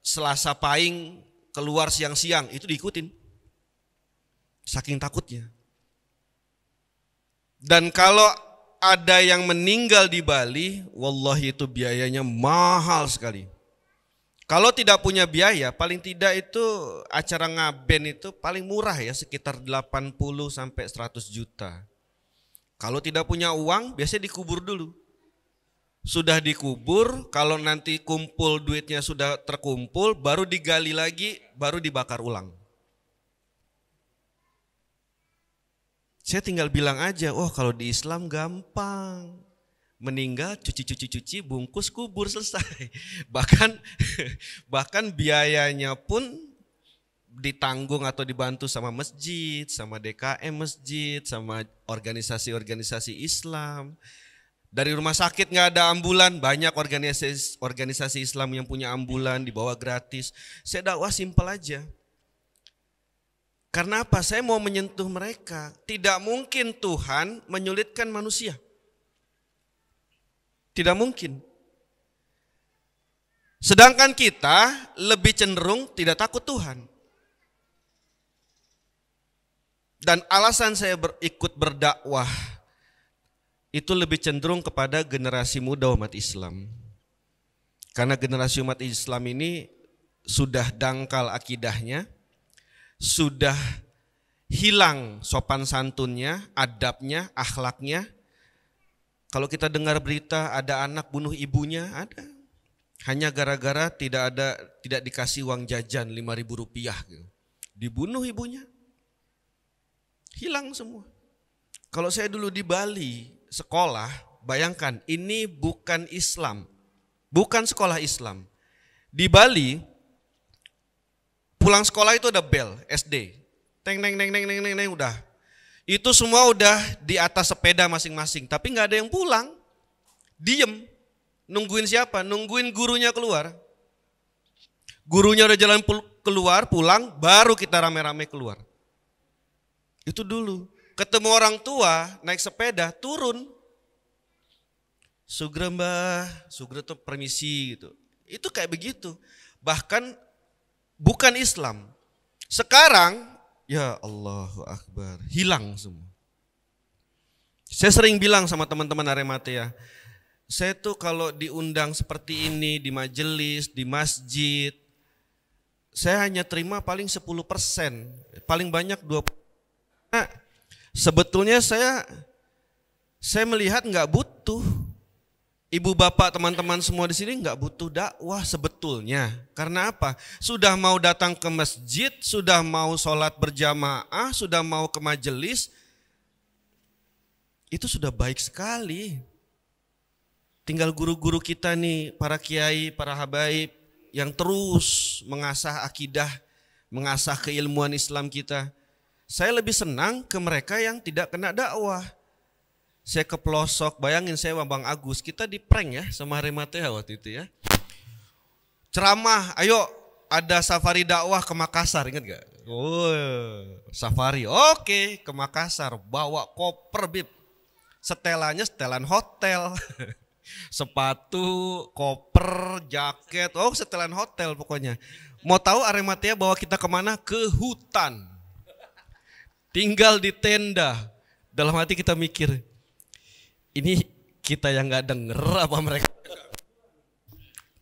Selasa Pahing keluar siang-siang, itu diikutin, saking takutnya. Dan kalau ada yang meninggal di Bali, wallahi itu biayanya mahal sekali. Kalau tidak punya biaya, paling tidak itu acara ngaben itu paling murah ya, sekitar 80 sampai 100 juta. Kalau tidak punya uang, biasanya dikubur dulu. Sudah dikubur, kalau nanti kumpul duitnya sudah terkumpul, baru digali lagi, baru dibakar ulang. Saya tinggal bilang aja, oh kalau di Islam gampang. Meninggal, cuci, bungkus, kubur, selesai. Bahkan biayanya pun ditanggung atau dibantu sama masjid, sama DKM masjid, sama organisasi-organisasi Islam. Dari rumah sakit nggak ada ambulan, banyak organisasi Islam yang punya ambulan, dibawa gratis. Saya dakwah simpel aja. Karena apa? Saya mau menyentuh mereka. Tidak mungkin Tuhan menyulitkan manusia. Tidak mungkin. Sedangkan kita lebih cenderung tidak takut Tuhan. Dan alasan saya ikut berdakwah itu lebih cenderung kepada generasi muda umat Islam. Karena generasi umat Islam ini sudah dangkal akidahnya, sudah hilang sopan santunnya, adabnya, akhlaknya. Kalau kita dengar berita ada anak bunuh ibunya, ada. Hanya gara-gara tidak dikasih uang jajan 5.000 rupiah gitu. Dibunuh ibunya. Hilang semua. Kalau saya dulu di Bali sekolah, bayangkan ini bukan Islam. Bukan sekolah Islam. Di Bali pulang sekolah itu ada bel SD. Teng udah. Itu semua udah di atas sepeda masing-masing, tapi nggak ada yang pulang. Diem, nungguin siapa? Nungguin gurunya keluar. Gurunya udah jalan keluar, pulang, baru kita rame-rame keluar. Itu dulu. Ketemu orang tua, naik sepeda, turun. Sugro mbah, sugro tuh permisi gitu. Itu kayak begitu. Bahkan bukan Islam. Sekarang, ya Allahu Akbar, hilang semua. Saya sering bilang sama teman-teman Arematea, saya tuh kalau diundang seperti ini di majelis, di masjid, saya hanya terima paling 10%, paling banyak 20%. Nah, sebetulnya saya melihat nggak butuh. Ibu bapak teman-teman semua di sini nggak butuh dakwah sebetulnya. Karena apa? Sudah mau datang ke masjid, sudah mau sholat berjamaah, sudah mau ke majelis, itu sudah baik sekali. Tinggal guru-guru kita nih, para kiai, para habaib yang terus mengasah akidah, mengasah keilmuan Islam kita. Saya lebih senang ke mereka yang tidak kena dakwah. Saya ke pelosok, bayangin saya sama Bang Agus, kita di prank ya sama Arematea waktu itu ya. Ceramah, ayo ada safari dakwah ke Makassar, ingat gak? Oh, safari, oke, ke Makassar, bawa koper Bib. Setelannya setelan hotel. Sepatu, koper, jaket, oh setelan hotel pokoknya. Mau tahu Arimatea bawa kita kemana? Ke hutan. Tinggal di tenda. Dalam hati kita mikir, ini kita yang gak denger apa mereka?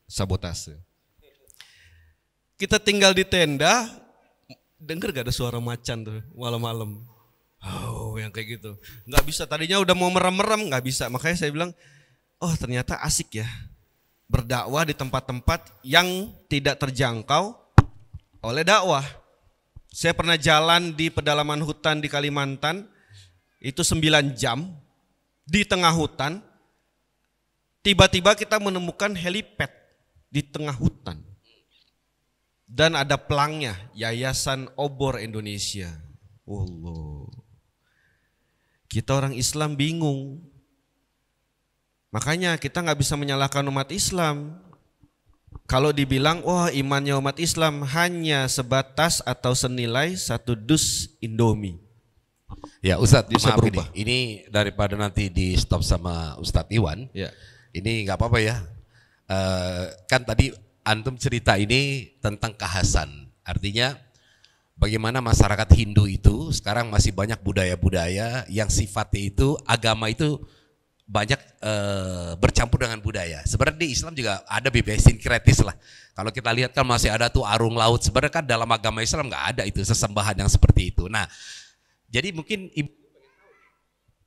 Sabotase. Kita tinggal di tenda, denger gak ada suara macan tuh malam-malam. Oh yang kayak gitu. Gak bisa, tadinya udah mau merem-merem gak bisa. Makanya saya bilang, oh ternyata asik ya. Berdakwah di tempat-tempat yang tidak terjangkau oleh dakwah. Saya pernah jalan di pedalaman hutan di Kalimantan, itu 9 jam di tengah hutan. Tiba-tiba kita menemukan helipad di tengah hutan. Dan ada pelangnya, Yayasan Obor Indonesia. Allah. Kita orang Islam bingung. Makanya kita nggak bisa menyalahkan umat Islam. Kalau dibilang, wah imannya umat Islam hanya sebatas atau senilai 1 dus Indomie. Ya Ustadz, Bisa maaf berubah. ini daripada nanti di stop sama Ustadz Iwan, Ya. ini nggak apa-apa ya. Kan tadi antum cerita ini tentang kekhasan, artinya bagaimana masyarakat Hindu itu sekarang masih banyak budaya-budaya yang sifatnya itu, agama itu banyak bercampur dengan budaya. Sebenarnya di Islam juga ada sinkretis lah. Kalau kita lihat kan masih ada tuh arung laut. Sebenarnya kan dalam agama Islam nggak ada itu sesembahan yang seperti itu. Nah, jadi mungkin ibu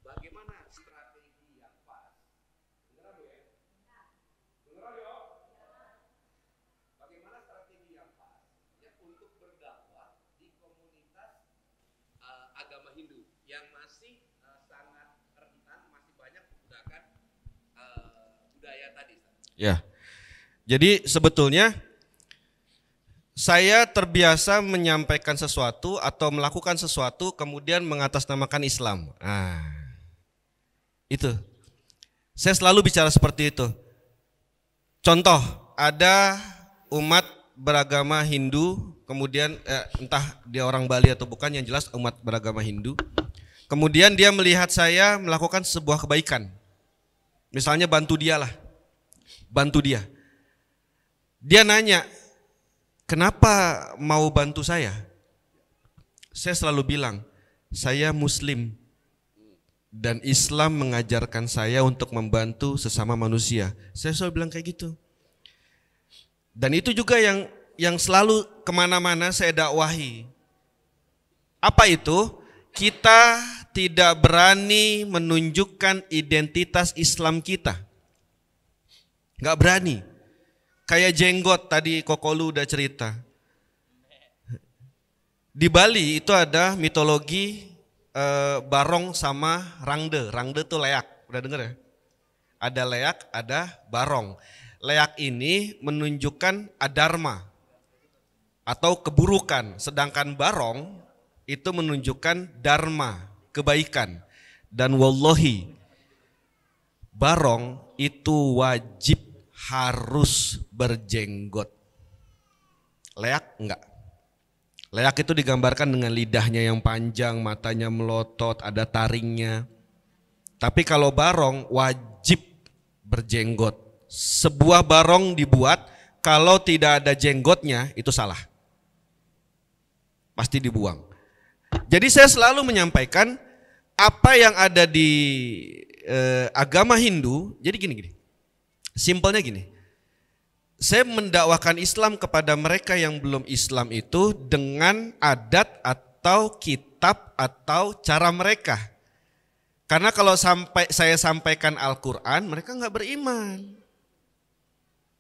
bagaimana strategi yang pas? Bagaimana strategi yang pas ya untuk berdakwah di komunitas agama Hindu yang masih sangat rentan, masih banyak menggunakan budaya tadi. Ya. Jadi sebetulnya saya terbiasa menyampaikan sesuatu atau melakukan sesuatu kemudian mengatasnamakan Islam. Itu. Saya selalu bicara seperti itu. Contoh, ada umat beragama Hindu, kemudian entah dia orang Bali atau bukan, yang jelas umat beragama Hindu. Kemudian dia melihat saya melakukan sebuah kebaikan. Misalnya bantu dia lah. Bantu dia. Dia nanya, kenapa mau bantu saya? Saya selalu bilang, saya Muslim dan Islam mengajarkan saya untuk membantu sesama manusia. Saya selalu bilang kayak gitu. Dan itu juga yang selalu kemana-mana saya dakwahi. Apa itu? Kita tidak berani menunjukkan identitas Islam kita. Gak berani. Kayak jenggot tadi Kokolu udah cerita. Di Bali itu ada mitologi barong sama rangde. Rangde tuh leak, udah denger ya? Ada leak, ada barong. Leak ini menunjukkan adharma atau keburukan, sedangkan barong itu menunjukkan dharma, kebaikan. Dan wallahi, barong itu wajib harus berjenggot. Leak enggak. Leak itu digambarkan dengan lidahnya yang panjang, matanya melotot, ada taringnya. Tapi kalau barong wajib berjenggot. Sebuah barong dibuat, kalau tidak ada jenggotnya itu salah. Pasti dibuang. Jadi saya selalu menyampaikan apa yang ada di agama Hindu. Jadi gini. Simpelnya gini, saya mendakwakan Islam kepada mereka yang belum Islam itu dengan adat atau kitab atau cara mereka. Karena kalau saya sampaikan Al-Quran, mereka nggak beriman.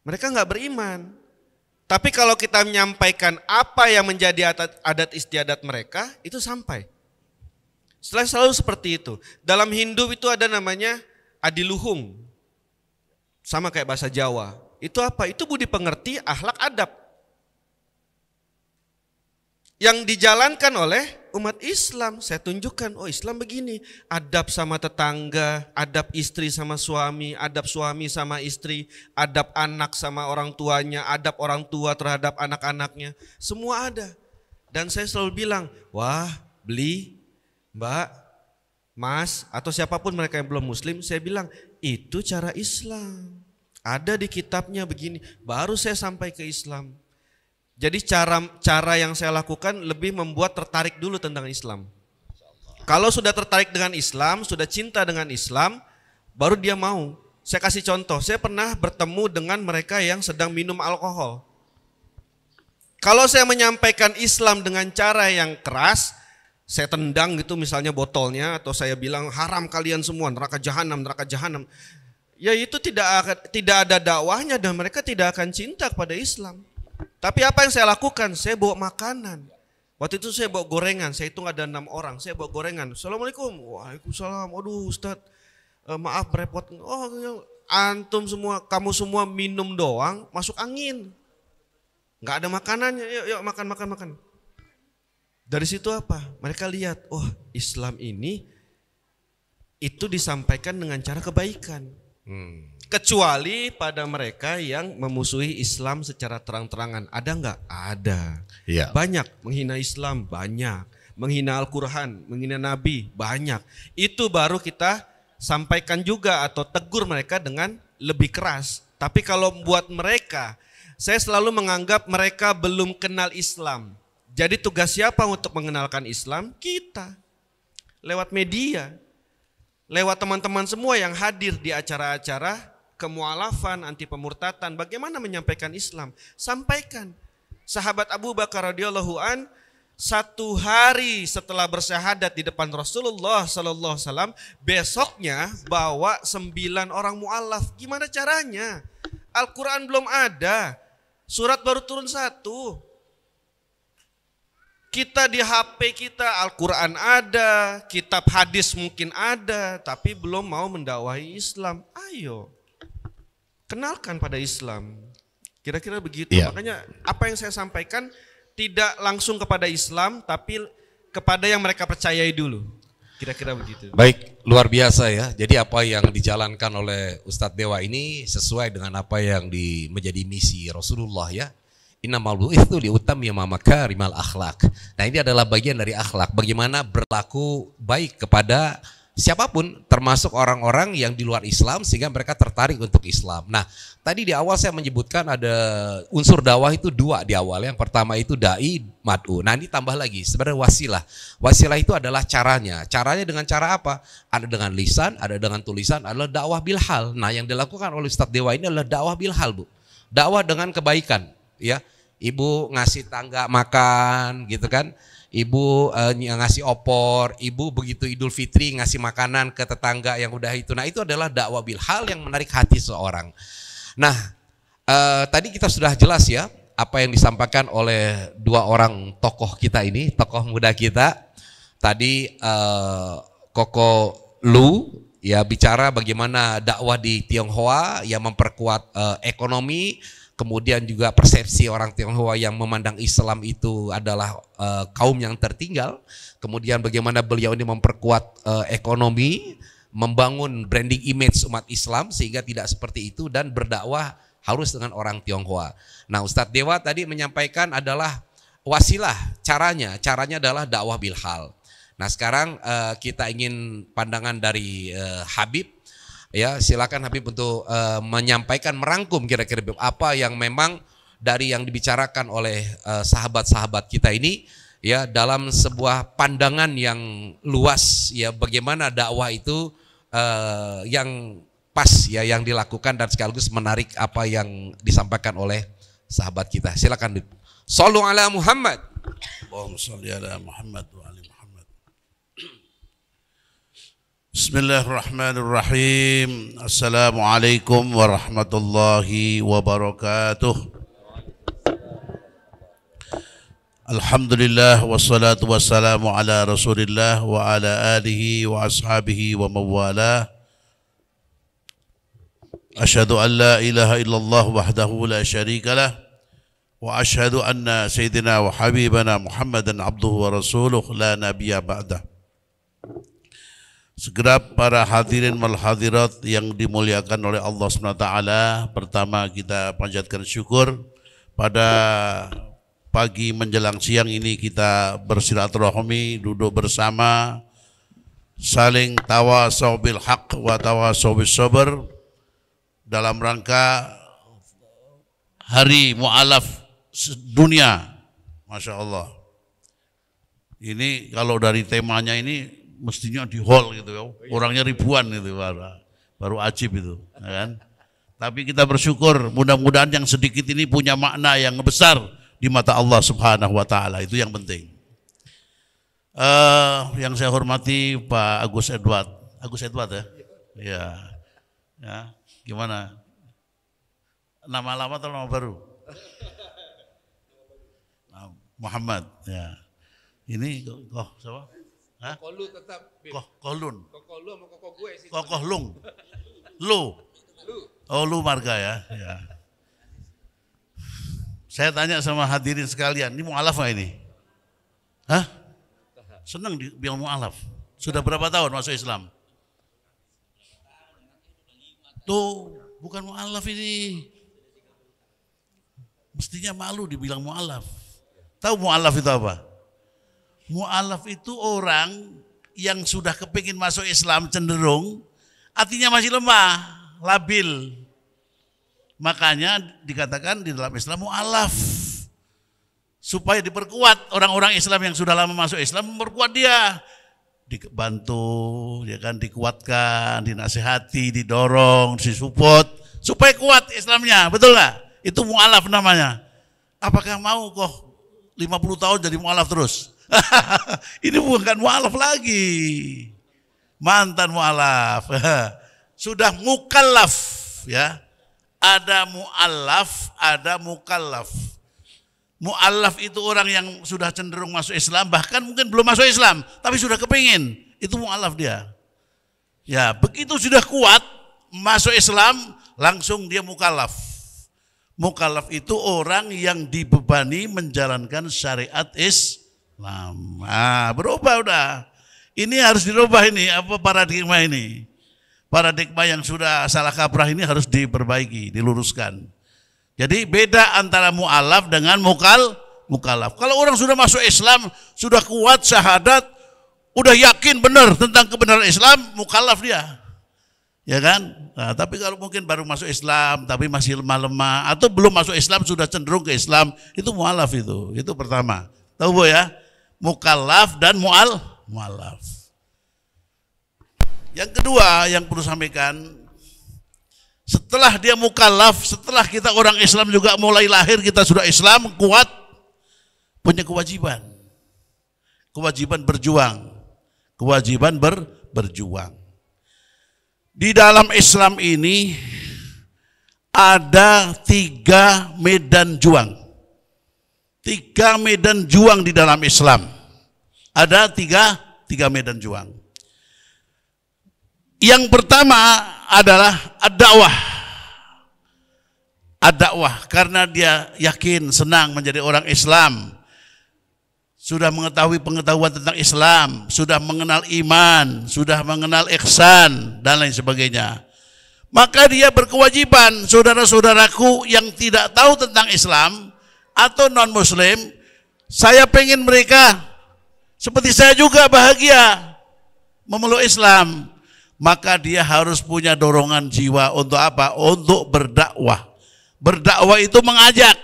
Mereka nggak beriman. Tapi kalau kita menyampaikan apa yang menjadi adat istiadat mereka, itu sampai. Selalu seperti itu. Dalam Hindu itu ada namanya adiluhung. Sama kayak bahasa Jawa. Itu apa? Itu budi pengerti, akhlak, adab. Yang dijalankan oleh umat Islam. Saya tunjukkan, oh Islam begini. Adab sama tetangga, adab istri sama suami, adab suami sama istri, adab anak sama orang tuanya, adab orang tua terhadap anak-anaknya. Semua ada. Dan saya selalu bilang, wah beli, mbak, Mas, atau siapapun mereka yang belum muslim, saya bilang, itu cara Islam. Ada di kitabnya begini, baru saya sampai ke Islam. Jadi cara yang saya lakukan lebih membuat tertarik dulu tentang Islam. Kalau sudah tertarik dengan Islam, sudah cinta dengan Islam, baru dia mau. Saya kasih contoh, saya pernah bertemu dengan mereka yang sedang minum alkohol. Kalau saya menyampaikan Islam dengan cara yang keras, saya tendang gitu misalnya botolnya, atau saya bilang haram kalian semua, neraka jahanam, neraka jahanam. Ya itu tidak ada dakwahnya dan mereka tidak akan cinta kepada Islam. Tapi apa yang saya lakukan? Saya bawa makanan. Waktu itu saya bawa gorengan, saya hitung ada 6 orang, saya bawa gorengan. Assalamualaikum, waalaikumsalam, aduh Ustadz, maaf repot. Oh antum semua, kamu semua minum doang, masuk angin. Nggak ada makanannya, yuk makan. Dari situ apa? Mereka lihat, oh Islam ini itu disampaikan dengan cara kebaikan. Kecuali pada mereka yang memusuhi Islam secara terang-terangan. Ada nggak? Ada. Ya. Banyak. Menghina Islam, banyak. Menghina Al-Quran, menghina Nabi, banyak. Itu baru kita sampaikan juga atau tegur mereka dengan lebih keras. Tapi kalau buat mereka, saya selalu menganggap mereka belum kenal Islam. Jadi tugas siapa untuk mengenalkan Islam? Kita. Lewat media. Lewat teman-teman semua yang hadir di acara-acara kemualafan, anti pemurtatan. Bagaimana menyampaikan Islam? Sampaikan. Sahabat Abu Bakar radhiyallahu an, 1 hari setelah bersyahadat di depan Rasulullah sallallahu alaihi wasallam, besoknya bawa 9 orang mu'alaf. Gimana caranya? Al-Quran belum ada. Surat baru turun 1. Kita di HP kita Al-Quran ada, kitab hadis mungkin ada, tapi belum mau mendakwahi Islam. Ayo, kenalkan pada Islam. Kira-kira begitu. Ya. Makanya apa yang saya sampaikan tidak langsung kepada Islam, tapi kepada yang mereka percayai dulu. Kira-kira begitu. Baik, luar biasa ya. Jadi apa yang dijalankan oleh Ustadz Dewa ini sesuai dengan apa yang menjadi misi Rasulullah ya. Innamal bu'itsu liutammima makarimal akhlak. Nah, ini adalah bagian dari akhlak. Bagaimana berlaku baik kepada siapapun, termasuk orang-orang yang di luar Islam sehingga mereka tertarik untuk Islam. Nah, tadi di awal saya menyebutkan ada unsur dakwah itu 2 di awal. Yang pertama itu dai, mad'u. Nah, ini tambah lagi sebenarnya wasilah. Wasilah itu adalah caranya. Caranya dengan cara apa? Ada dengan lisan, ada dengan tulisan, adalah dakwah bil hal. Nah, yang dilakukan oleh Ustadz Dewa ini adalah dakwah bil hal, Bu. Dakwah dengan kebaikan, ya. Ibu ngasih tangga makan gitu kan, ibu ngasih opor, ibu begitu Idul Fitri ngasih makanan ke tetangga yang udah itu. Nah, itu adalah dakwah bil hal yang menarik hati seorang. Nah, tadi kita sudah jelas ya apa yang disampaikan oleh 2 orang tokoh kita ini, tokoh muda kita. Tadi Koko Lu ya bicara bagaimana dakwah di Tionghoa yang memperkuat ekonomi. Kemudian juga persepsi orang Tionghoa yang memandang Islam itu adalah kaum yang tertinggal. Kemudian bagaimana beliau ini memperkuat ekonomi, membangun branding image umat Islam sehingga tidak seperti itu dan berdakwah harus dengan orang Tionghoa. Nah, Ustadz Dewa tadi menyampaikan adalah wasilah, caranya adalah dakwah bil hal. Nah, sekarang kita ingin pandangan dari Habib. Ya, silakan Habib untuk menyampaikan, merangkum kira-kira apa yang memang dari yang dibicarakan oleh sahabat-sahabat kita ini ya dalam sebuah pandangan yang luas ya bagaimana dakwah itu yang pas ya yang dilakukan dan sekaligus menarik apa yang disampaikan oleh sahabat kita. Silakan Habib. Shallu ala Muhammad. Allahumma shalli ala Muhammad wa ali Muhammad. Bismillahirrahmanirrahim. Assalamualaikum warahmatullahi wabarakatuh. Alhamdulillah wassalatu wassalamu ala Rasulillah wa ala alihi wa ashabihi wa mawalah. Asyhadu an la ilaha illallah wahdahu la syarika lah wa asyhadu anna sayyidina wa habibana Muhammadan abduhu wa rasuluh la nabiyya ba'dah. Segenap para hadirin wal hadirat yang dimuliakan oleh Allah SWT, pertama kita panjatkan syukur pada pagi menjelang siang ini kita bersilaturahmi, duduk bersama saling tawasau bil haq wa tawasau bis sabr dalam rangka hari mu'alaf dunia. Masya Allah. Ini kalau dari temanya ini mestinya di hall gitu ya. Orangnya ribuan gitu baru ajib itu, ya kan? Tapi kita bersyukur mudah-mudahan yang sedikit ini punya makna yang besar di mata Allah Subhanahu wa taala, itu yang penting. Yang saya hormati Pak Agus Edward. Agus Edward ya? Iya. Ya, gimana? Nama lama atau nama baru? Muhammad, ya. Ini kok siapa? Hah? Kolu tetap. Kolun. Kokolu sama koko gue sih. Kokohlung. Lu. Oh, lu marga ya. Ya. Saya tanya sama hadirin sekalian, ini mu'alaf nggak ini? Hah? Senang bilang mu'alaf. Sudah berapa tahun masuk Islam? Tuh, bukan mu'alaf ini. Mestinya malu dibilang mu'alaf. Tahu mu'alaf itu apa? Mu'alaf itu orang yang sudah kepingin masuk Islam cenderung, artinya masih lemah, labil. Makanya dikatakan di dalam Islam mu'alaf. Supaya diperkuat orang-orang Islam yang sudah lama masuk Islam, memperkuat dia. Dibantu, ya kan, dikuatkan, dinasihati, didorong, disupport. Supaya kuat Islamnya, betul nggak? Itu mu'alaf namanya. Apakah mau kok 50 tahun jadi mu'alaf terus? Ini bukan mu'alaf lagi. Mantan mu'alaf. Sudah mukallaf, ya. Ada mu'allaf, ada mukallaf. Mu'allaf itu orang yang sudah cenderung masuk Islam, bahkan mungkin belum masuk Islam, tapi sudah kepingin. Itu mu'allaf dia. Ya, begitu sudah kuat masuk Islam, langsung dia mukallaf. Mukallaf itu orang yang dibebani menjalankan syariat Islam. Nah, berubah udah. Ini harus dirubah ini, apa paradigma ini. Paradigma yang sudah salah kaprah ini harus diperbaiki, diluruskan. Jadi beda antara mu'alaf dengan mukallaf. Kalau orang sudah masuk Islam, sudah kuat syahadat, udah yakin benar tentang kebenaran Islam, mukallaf dia. Ya kan? Nah, tapi kalau mungkin baru masuk Islam, tapi masih lemah-lemah, atau belum masuk Islam, sudah cenderung ke Islam, itu mu'alaf itu. Itu pertama. Tahu Bu ya? Mukallaf dan mu'alaf. Yang kedua yang perlu sampaikan, setelah dia mukallaf, setelah kita orang Islam juga mulai lahir, kita sudah Islam, kuat, punya kewajiban. Kewajiban berjuang. Kewajiban berjuang. Di dalam Islam ini ada 3 medan juang. 3 medan juang di dalam Islam. Ada 3 medan juang. Yang pertama adalah ad-dakwah. Ad-dakwah karena dia yakin, senang menjadi orang Islam. Sudah mengetahui pengetahuan tentang Islam, sudah mengenal iman, sudah mengenal ihsan dan lain sebagainya. Maka dia berkewajiban, saudara-saudaraku yang tidak tahu tentang Islam atau non-muslim, saya pengen mereka seperti saya juga bahagia memeluk Islam. Maka dia harus punya dorongan jiwa untuk apa? Untuk berdakwah. Berdakwah itu mengajak.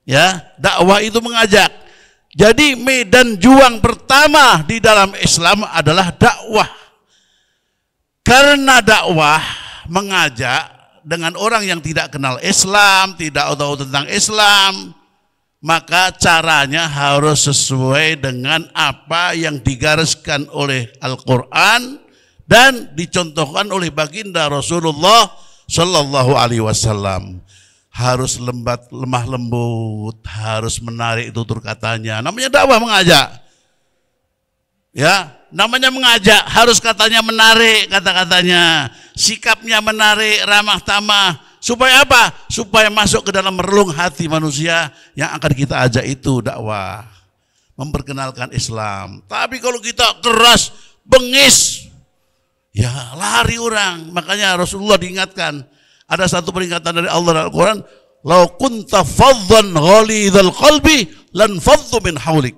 Ya, dakwah itu mengajak. Jadi medan juang pertama di dalam Islam adalah dakwah. Karena dakwah mengajak dengan orang yang tidak kenal Islam, tidak tahu tentang Islam, maka caranya harus sesuai dengan apa yang digariskan oleh Al-Quran dan dicontohkan oleh baginda Rasulullah Sallallahu Alaihi Wasallam. Harus lemah lembut, harus menarik tutur katanya. Namanya dakwah, mengajak. Ya, namanya mengajak, harus katanya menarik kata-katanya, sikapnya menarik, ramah tamah. Supaya apa? Supaya masuk ke dalam relung hati manusia yang akan kita ajak itu dakwah, memperkenalkan Islam. Tapi kalau kita keras, bengis, ya lari orang. Makanya Rasulullah diingatkan, ada satu peringatan dari Allah dalam Al-Quran, "Lau kunta faddan ghalidhal qalbi lan faddu min haulik."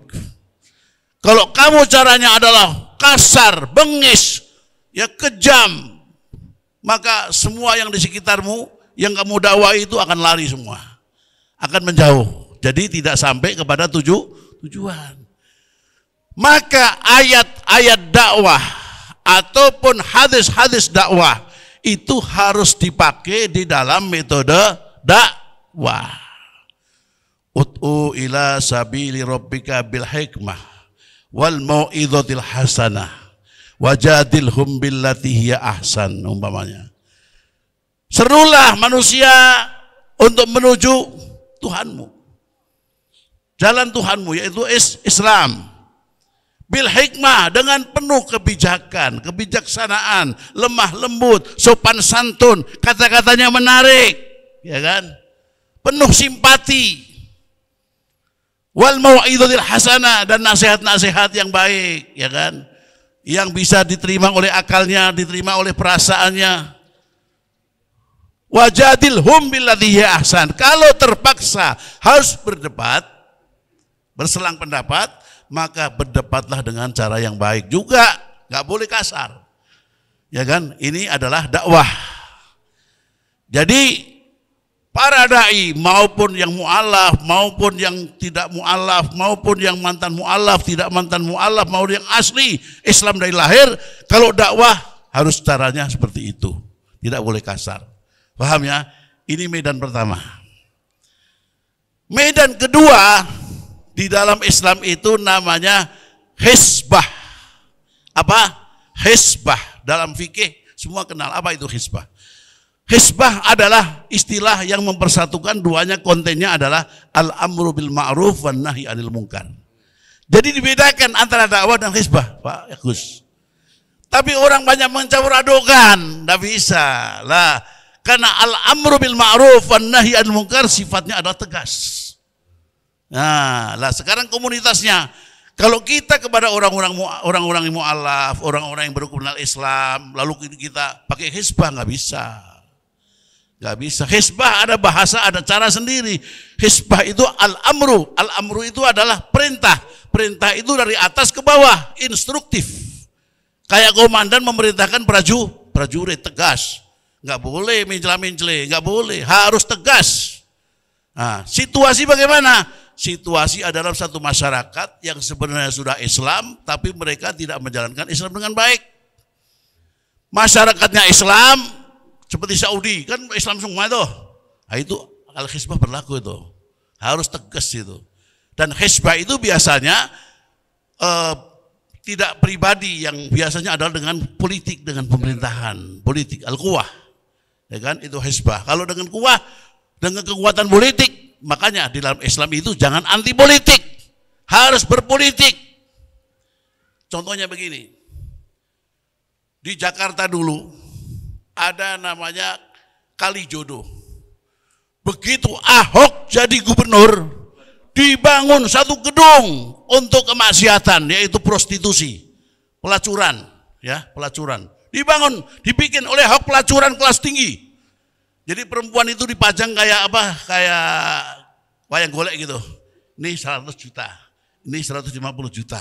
Kalau kamu caranya adalah kasar, bengis, ya kejam, maka semua yang di sekitarmu yang kamu dakwai itu akan lari semua, akan menjauh. Jadi tidak sampai kepada tujuan. Maka ayat-ayat dakwah ataupun hadis-hadis dakwah itu harus dipakai di dalam metode dakwah. Ud'u ila sabili rabbika bil hikmah wal mau'izatil hasanah wajadilhum billati hiya ahsan, umpamanya. Serulah manusia untuk menuju Tuhanmu, jalan Tuhanmu yaitu Islam. Bil hikmah, dengan penuh kebijakan, kebijaksanaan, lemah lembut, sopan santun, kata-katanya menarik, ya kan? Penuh simpati. Wal mau'izatil hasanah, dan nasihat-nasihat yang baik, ya kan? Yang bisa diterima oleh akalnya, diterima oleh perasaannya. Wajadilhum billati hiya ahsan. Kalau terpaksa harus berdebat, berselang pendapat, maka berdebatlah dengan cara yang baik juga, nggak boleh kasar, ya kan? Ini adalah dakwah. Jadi para dai maupun yang mu'alaf maupun yang tidak mu'alaf maupun yang mantan mu'alaf, tidak mantan mu'alaf maupun yang asli Islam dari lahir, kalau dakwah harus caranya seperti itu, tidak boleh kasar. Paham ya? Ini medan pertama. Medan kedua di dalam Islam itu namanya hisbah. Apa? Hisbah. Dalam fikih semua kenal apa itu hisbah. Hisbah adalah istilah yang mempersatukan duanya, kontennya adalah al-amru bil ma'ruf wan nahi 'anil munkar. Jadi dibedakan antara dakwah dan hisbah, Pak Gus. Tapi orang banyak mencampur adukan, enggak bisa. Lah, karena al-amru bil ma'ruf wan nahi 'anil munkar sifatnya adalah tegas. Nah, lah sekarang komunitasnya, kalau kita kepada orang-orang yang mu'alaf, orang-orang yang baru kenal Islam, lalu kita pakai hisbah, nggak bisa. Nggak bisa. Hisbah ada bahasa, ada cara sendiri. Hisbah itu al-amru. Al-amru itu adalah perintah. Perintah itu dari atas ke bawah, instruktif. Kayak komandan memerintahkan prajurit tegas. Nggak boleh mencela-mencela, nggak boleh, harus tegas. Nah, situasi bagaimana? Situasi adalah satu masyarakat yang sebenarnya sudah Islam, tapi mereka tidak menjalankan Islam dengan baik. Masyarakatnya Islam, seperti Saudi, kan Islam semua itu. Nah, itu al-hisbah berlaku itu. Harus tegas itu. Dan hisbah itu biasanya tidak pribadi, yang biasanya adalah dengan politik, dengan pemerintahan, politik, al-quwah. Ya kan? Itu hisbah. Kalau dengan kuwah, dengan kekuatan politik, makanya di dalam Islam itu jangan anti politik, harus berpolitik. Contohnya begini, di Jakarta dulu ada namanya Kalijodo. Begitu Ahok jadi gubernur, dibangun satu gedung untuk kemaksiatan, yaitu prostitusi, pelacuran, ya, pelacuran. Dibikin oleh Ahok pelacuran kelas tinggi. Jadi perempuan itu dipajang kayak apa? Kayak wayang golek gitu. Ini 100 juta, ini 150 juta.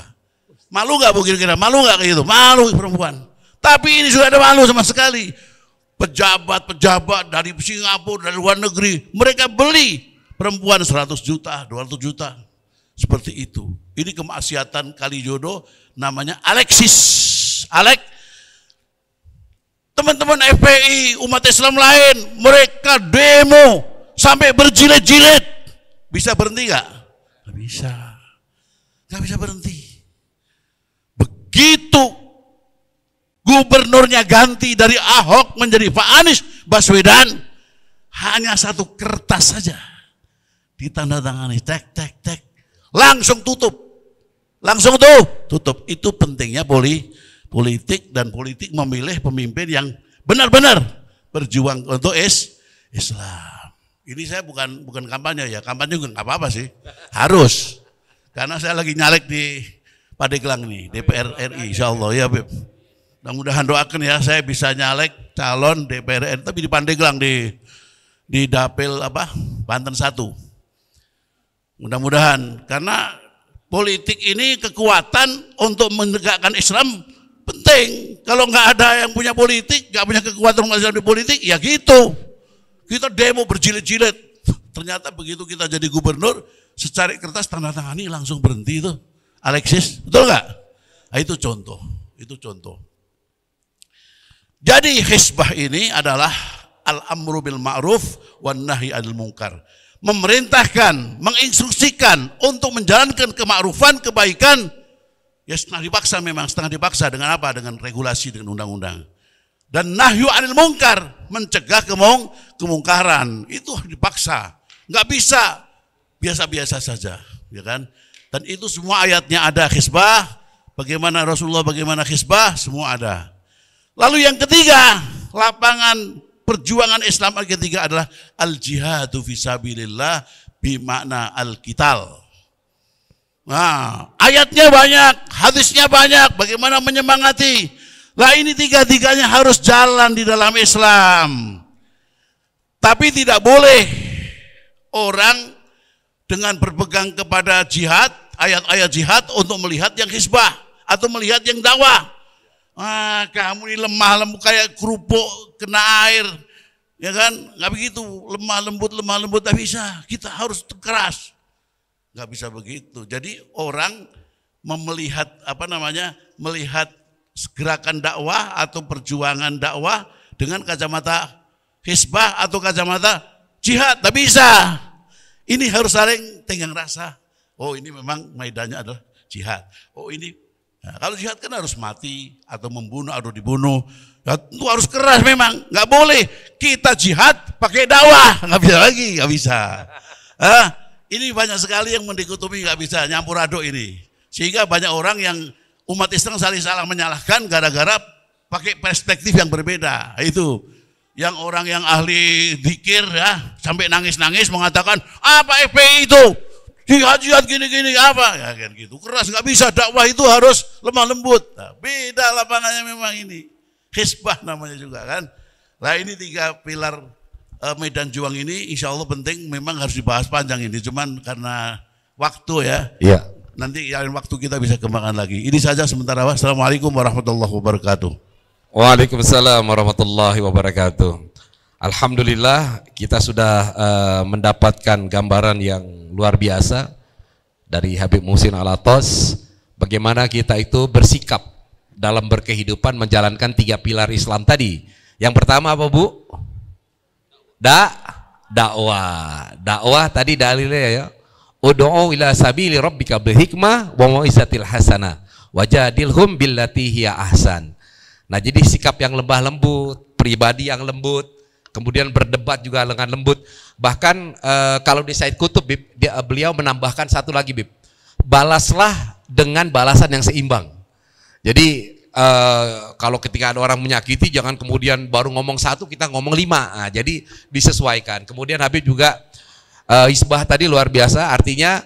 Malu nggak Bu kira-kira? Malu nggak kayak gitu? Malu perempuan. Tapi ini sudah ada malu sama sekali. Pejabat-pejabat dari Singapura, dari luar negeri, mereka beli perempuan 100 juta, 200 juta. Seperti itu. Ini kemaksiatan Kalijodo, namanya Alexis. Teman-teman FPI, umat Islam lain, mereka demo sampai berjilid-jilid. Bisa berhenti nggak? Nggak bisa. Nggak bisa berhenti. Begitu gubernurnya ganti dari Ahok menjadi Pak Anies Baswedan, hanya satu kertas saja ditandatangani, tek, langsung tutup. Tutup. Itu pentingnya politik, dan politik memilih pemimpin yang benar-benar berjuang untuk Islam. Ini saya bukan kampanye ya, kampanye juga nggak apa-apa sih, harus. Karena saya lagi nyalek di Pandeglang nih, DPR RI, insya Allah ya Beb. Mudah-mudahan doakan ya, saya bisa nyalek calon DPR RI, tapi di Pandeglang di Dapil Banten 1. Mudah-mudahan, karena politik ini kekuatan untuk menegakkan Islam penting. Kalau nggak ada yang punya politik, nggak punya kekuatan umat Islam di politik, ya gitu. Kita demo berjilid-jilid. Ternyata begitu kita jadi gubernur, secari kertas tanda tangani langsung berhenti itu. Alexis, betul nggak? Nah, itu contoh. Itu contoh. Jadi hizbah ini adalah al-amru bil ma'ruf wan nahi 'anil munkar. Memerintahkan, menginstruksikan untuk menjalankan kemakruffan, kebaikan. Ya setengah dipaksa memang, setengah dipaksa dengan apa? Dengan regulasi, dengan undang-undang. Dan nahyu 'anil munkar, mencegah kemungkaran. Itu dipaksa. Nggak bisa biasa-biasa saja, ya kan? Dan itu semua ayatnya ada, hizbah, bagaimana Rasulullah, bagaimana hizbah, semua ada. Lalu yang ketiga, lapangan perjuangan Islam ketiga adalah al-jihadu fisabilillah bimakna al-qital. Nah, ayatnya banyak, hadisnya banyak, bagaimana menyemangati. Lah ini tiga-tiganya harus jalan di dalam Islam. Tapi tidak boleh orang dengan berpegang kepada jihad, ayat-ayat jihad untuk melihat yang hizbah atau melihat yang dakwah. Ah, kamu ini lemah lembut kayak kerupuk kena air, ya kan? Nggak begitu, lemah lembut tak bisa. Kita harus keras, nggak bisa begitu. Jadi orang melihat melihat gerakan dakwah atau perjuangan dakwah dengan kacamata hizbah atau kacamata jihad, tak bisa. Ini harus saling tenggang rasa. Oh ini memang maidannya adalah jihad. Oh ini. Nah, kalau jihad kan harus mati atau membunuh atau dibunuh, ya, itu harus keras memang, nggak boleh kita jihad pakai dakwah, nggak bisa lagi, nggak bisa. Ini banyak sekali yang mendikotomi, nggak bisa nyampur aduk ini, sehingga banyak orang yang umat Islam salah menyalahkan gara-gara pakai perspektif yang berbeda. Itu yang orang yang ahli zikir ya sampai nangis-nangis mengatakan apa FPI itu? Jihad gini-gini apa? Ya kan gitu. Keras nggak bisa, dakwah itu harus lemah lembut. Nah, beda lapangannya memang ini. Hizbah namanya juga kan. Nah ini tiga pilar medan juang ini insya Allah penting, memang harus dibahas panjang ini. Cuman karena waktu ya. Iya. Nanti yang waktu kita bisa kembangkan lagi. Ini saja sementara. Wassalamualaikum warahmatullahi wabarakatuh. Waalaikumsalam warahmatullahi wabarakatuh. Alhamdulillah kita sudah mendapatkan gambaran yang luar biasa dari Habib Muhsin Alatos, bagaimana kita itu bersikap dalam berkehidupan menjalankan tiga pilar Islam tadi. Yang pertama apa Bu? Dakwah. Dakwah tadi dalilnya ya. Ud'u ila sabili rabbika bil hikmah wa mau'izatil hasanah wajadilhum billati hiya ahsan. Nah, jadi sikap yang lemah lembut, pribadi yang lembut, kemudian berdebat juga dengan lembut. Bahkan kalau di Said Qutb, beliau menambahkan satu lagi, Bib. Balaslah dengan balasan yang seimbang. Jadi kalau ketika ada orang menyakiti, jangan kemudian baru ngomong satu, kita ngomong 5. Nah, jadi disesuaikan. Kemudian Habib juga hizbah tadi luar biasa, artinya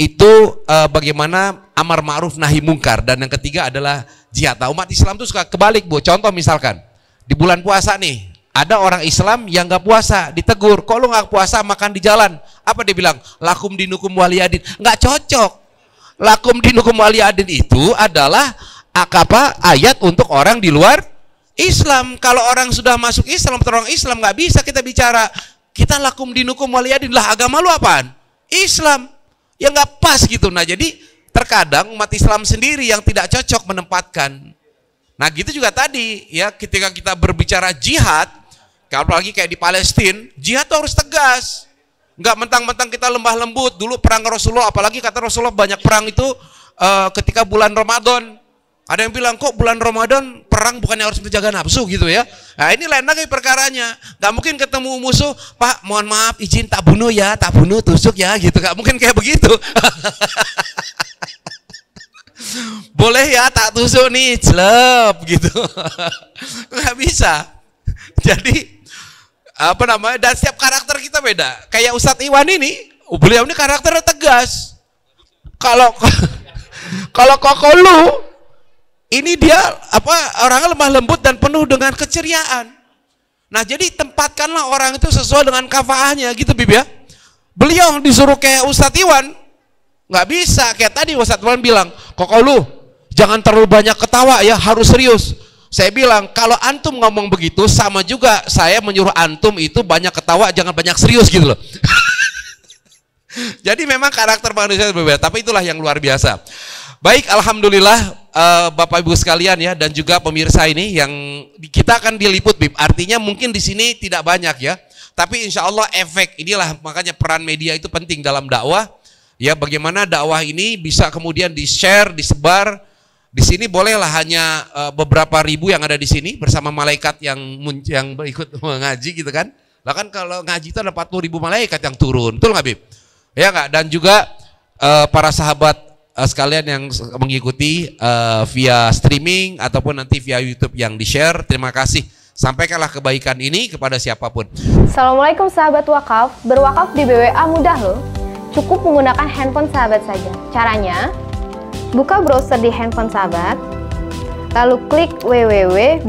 itu bagaimana amar ma'ruf nahi mungkar. Dan yang ketiga adalah jihad. Nah, umat Islam itu suka kebalik, Bu. Contoh misalkan, di bulan puasa nih, ada orang Islam yang nggak puasa, ditegur, kok lu nggak puasa makan di jalan? Apa dia bilang? Lakum dinukum waliyadin. Nggak cocok. Lakum dinukum waliyadin itu adalah ayat untuk orang di luar Islam. Kalau orang sudah masuk Islam, orang Islam nggak bisa kita bicara. Kita lakum dinukum waliyadin, lah agama lu apaan? Islam. Ya nggak pas gitu. Nah jadi terkadang umat Islam sendiri yang tidak cocok menempatkan. Nah gitu juga tadi ya, ketika kita berbicara jihad, apalagi kayak di Palestina, jihad itu harus tegas. Nggak mentang-mentang kita lemah lembut. Dulu perang Rasulullah, apalagi kata Rasulullah banyak perang itu ketika bulan Ramadan. Ada yang bilang, kok bulan Ramadan perang bukannya harus menjaga nafsu gitu ya. Nah ini lain lagi perkaranya. Nggak mungkin ketemu musuh, Pak mohon maaf izin tak bunuh ya, tak bunuh tusuk ya gitu. Nggak mungkin kayak begitu. Boleh ya tak tusuk nih, celep gitu. Nggak bisa. Jadi dan setiap karakter kita beda. Kayak Ustadz Iwan ini, beliau ini karakternya tegas. Kalau Koko Lu ini dia orangnya lemah lembut dan penuh dengan keceriaan. Nah jadi tempatkanlah orang itu sesuai dengan kafaahnya gitu Bib ya. Beliau disuruh kayak Ustadz Iwan, Nggak bisa, kayak tadi Ustadz Wan bilang, kok lu jangan terlalu banyak ketawa ya, harus serius. Saya bilang, kalau antum ngomong begitu, sama juga saya menyuruh antum itu banyak ketawa, jangan banyak serius gitu loh. Jadi memang karakter manusia berbeda, tapi itulah yang luar biasa. Baik, alhamdulillah Bapak Ibu sekalian ya, dan juga pemirsa ini yang kita akan diliput, Bib. Artinya mungkin di sini tidak banyak ya, tapi insya Allah efek inilah, makanya peran media itu penting dalam dakwah. Ya, bagaimana dakwah ini bisa kemudian di-share, disebar. Di sini bolehlah hanya beberapa ribu yang ada di sini bersama malaikat yang ikut mengaji gitu kan. Lah kan kalau ngaji itu ada 40.000 malaikat yang turun. Betul nggak, Bib? Ya nggak? Dan juga para sahabat sekalian yang mengikuti via streaming ataupun nanti via YouTube yang di-share, terima kasih. Sampaikanlah kebaikan ini kepada siapapun. Assalamualaikum sahabat wakaf. Berwakaf di BWA mudah loh. Cukup menggunakan handphone sahabat saja. Caranya, buka browser di handphone sahabat, lalu klik www.bwa.id.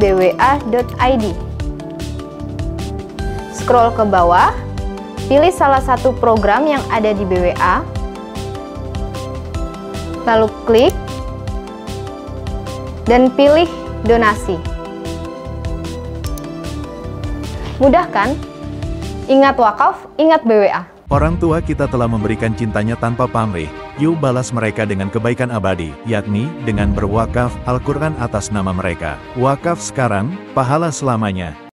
Scroll ke bawah, pilih salah satu program yang ada di BWA, lalu klik dan pilih donasi. Mudah kan? Ingat wakaf, ingat BWA. Orang tua kita telah memberikan cintanya tanpa pamrih, yuk balas mereka dengan kebaikan abadi, yakni dengan berwakaf Al-Quran atas nama mereka. Wakaf sekarang, pahala selamanya.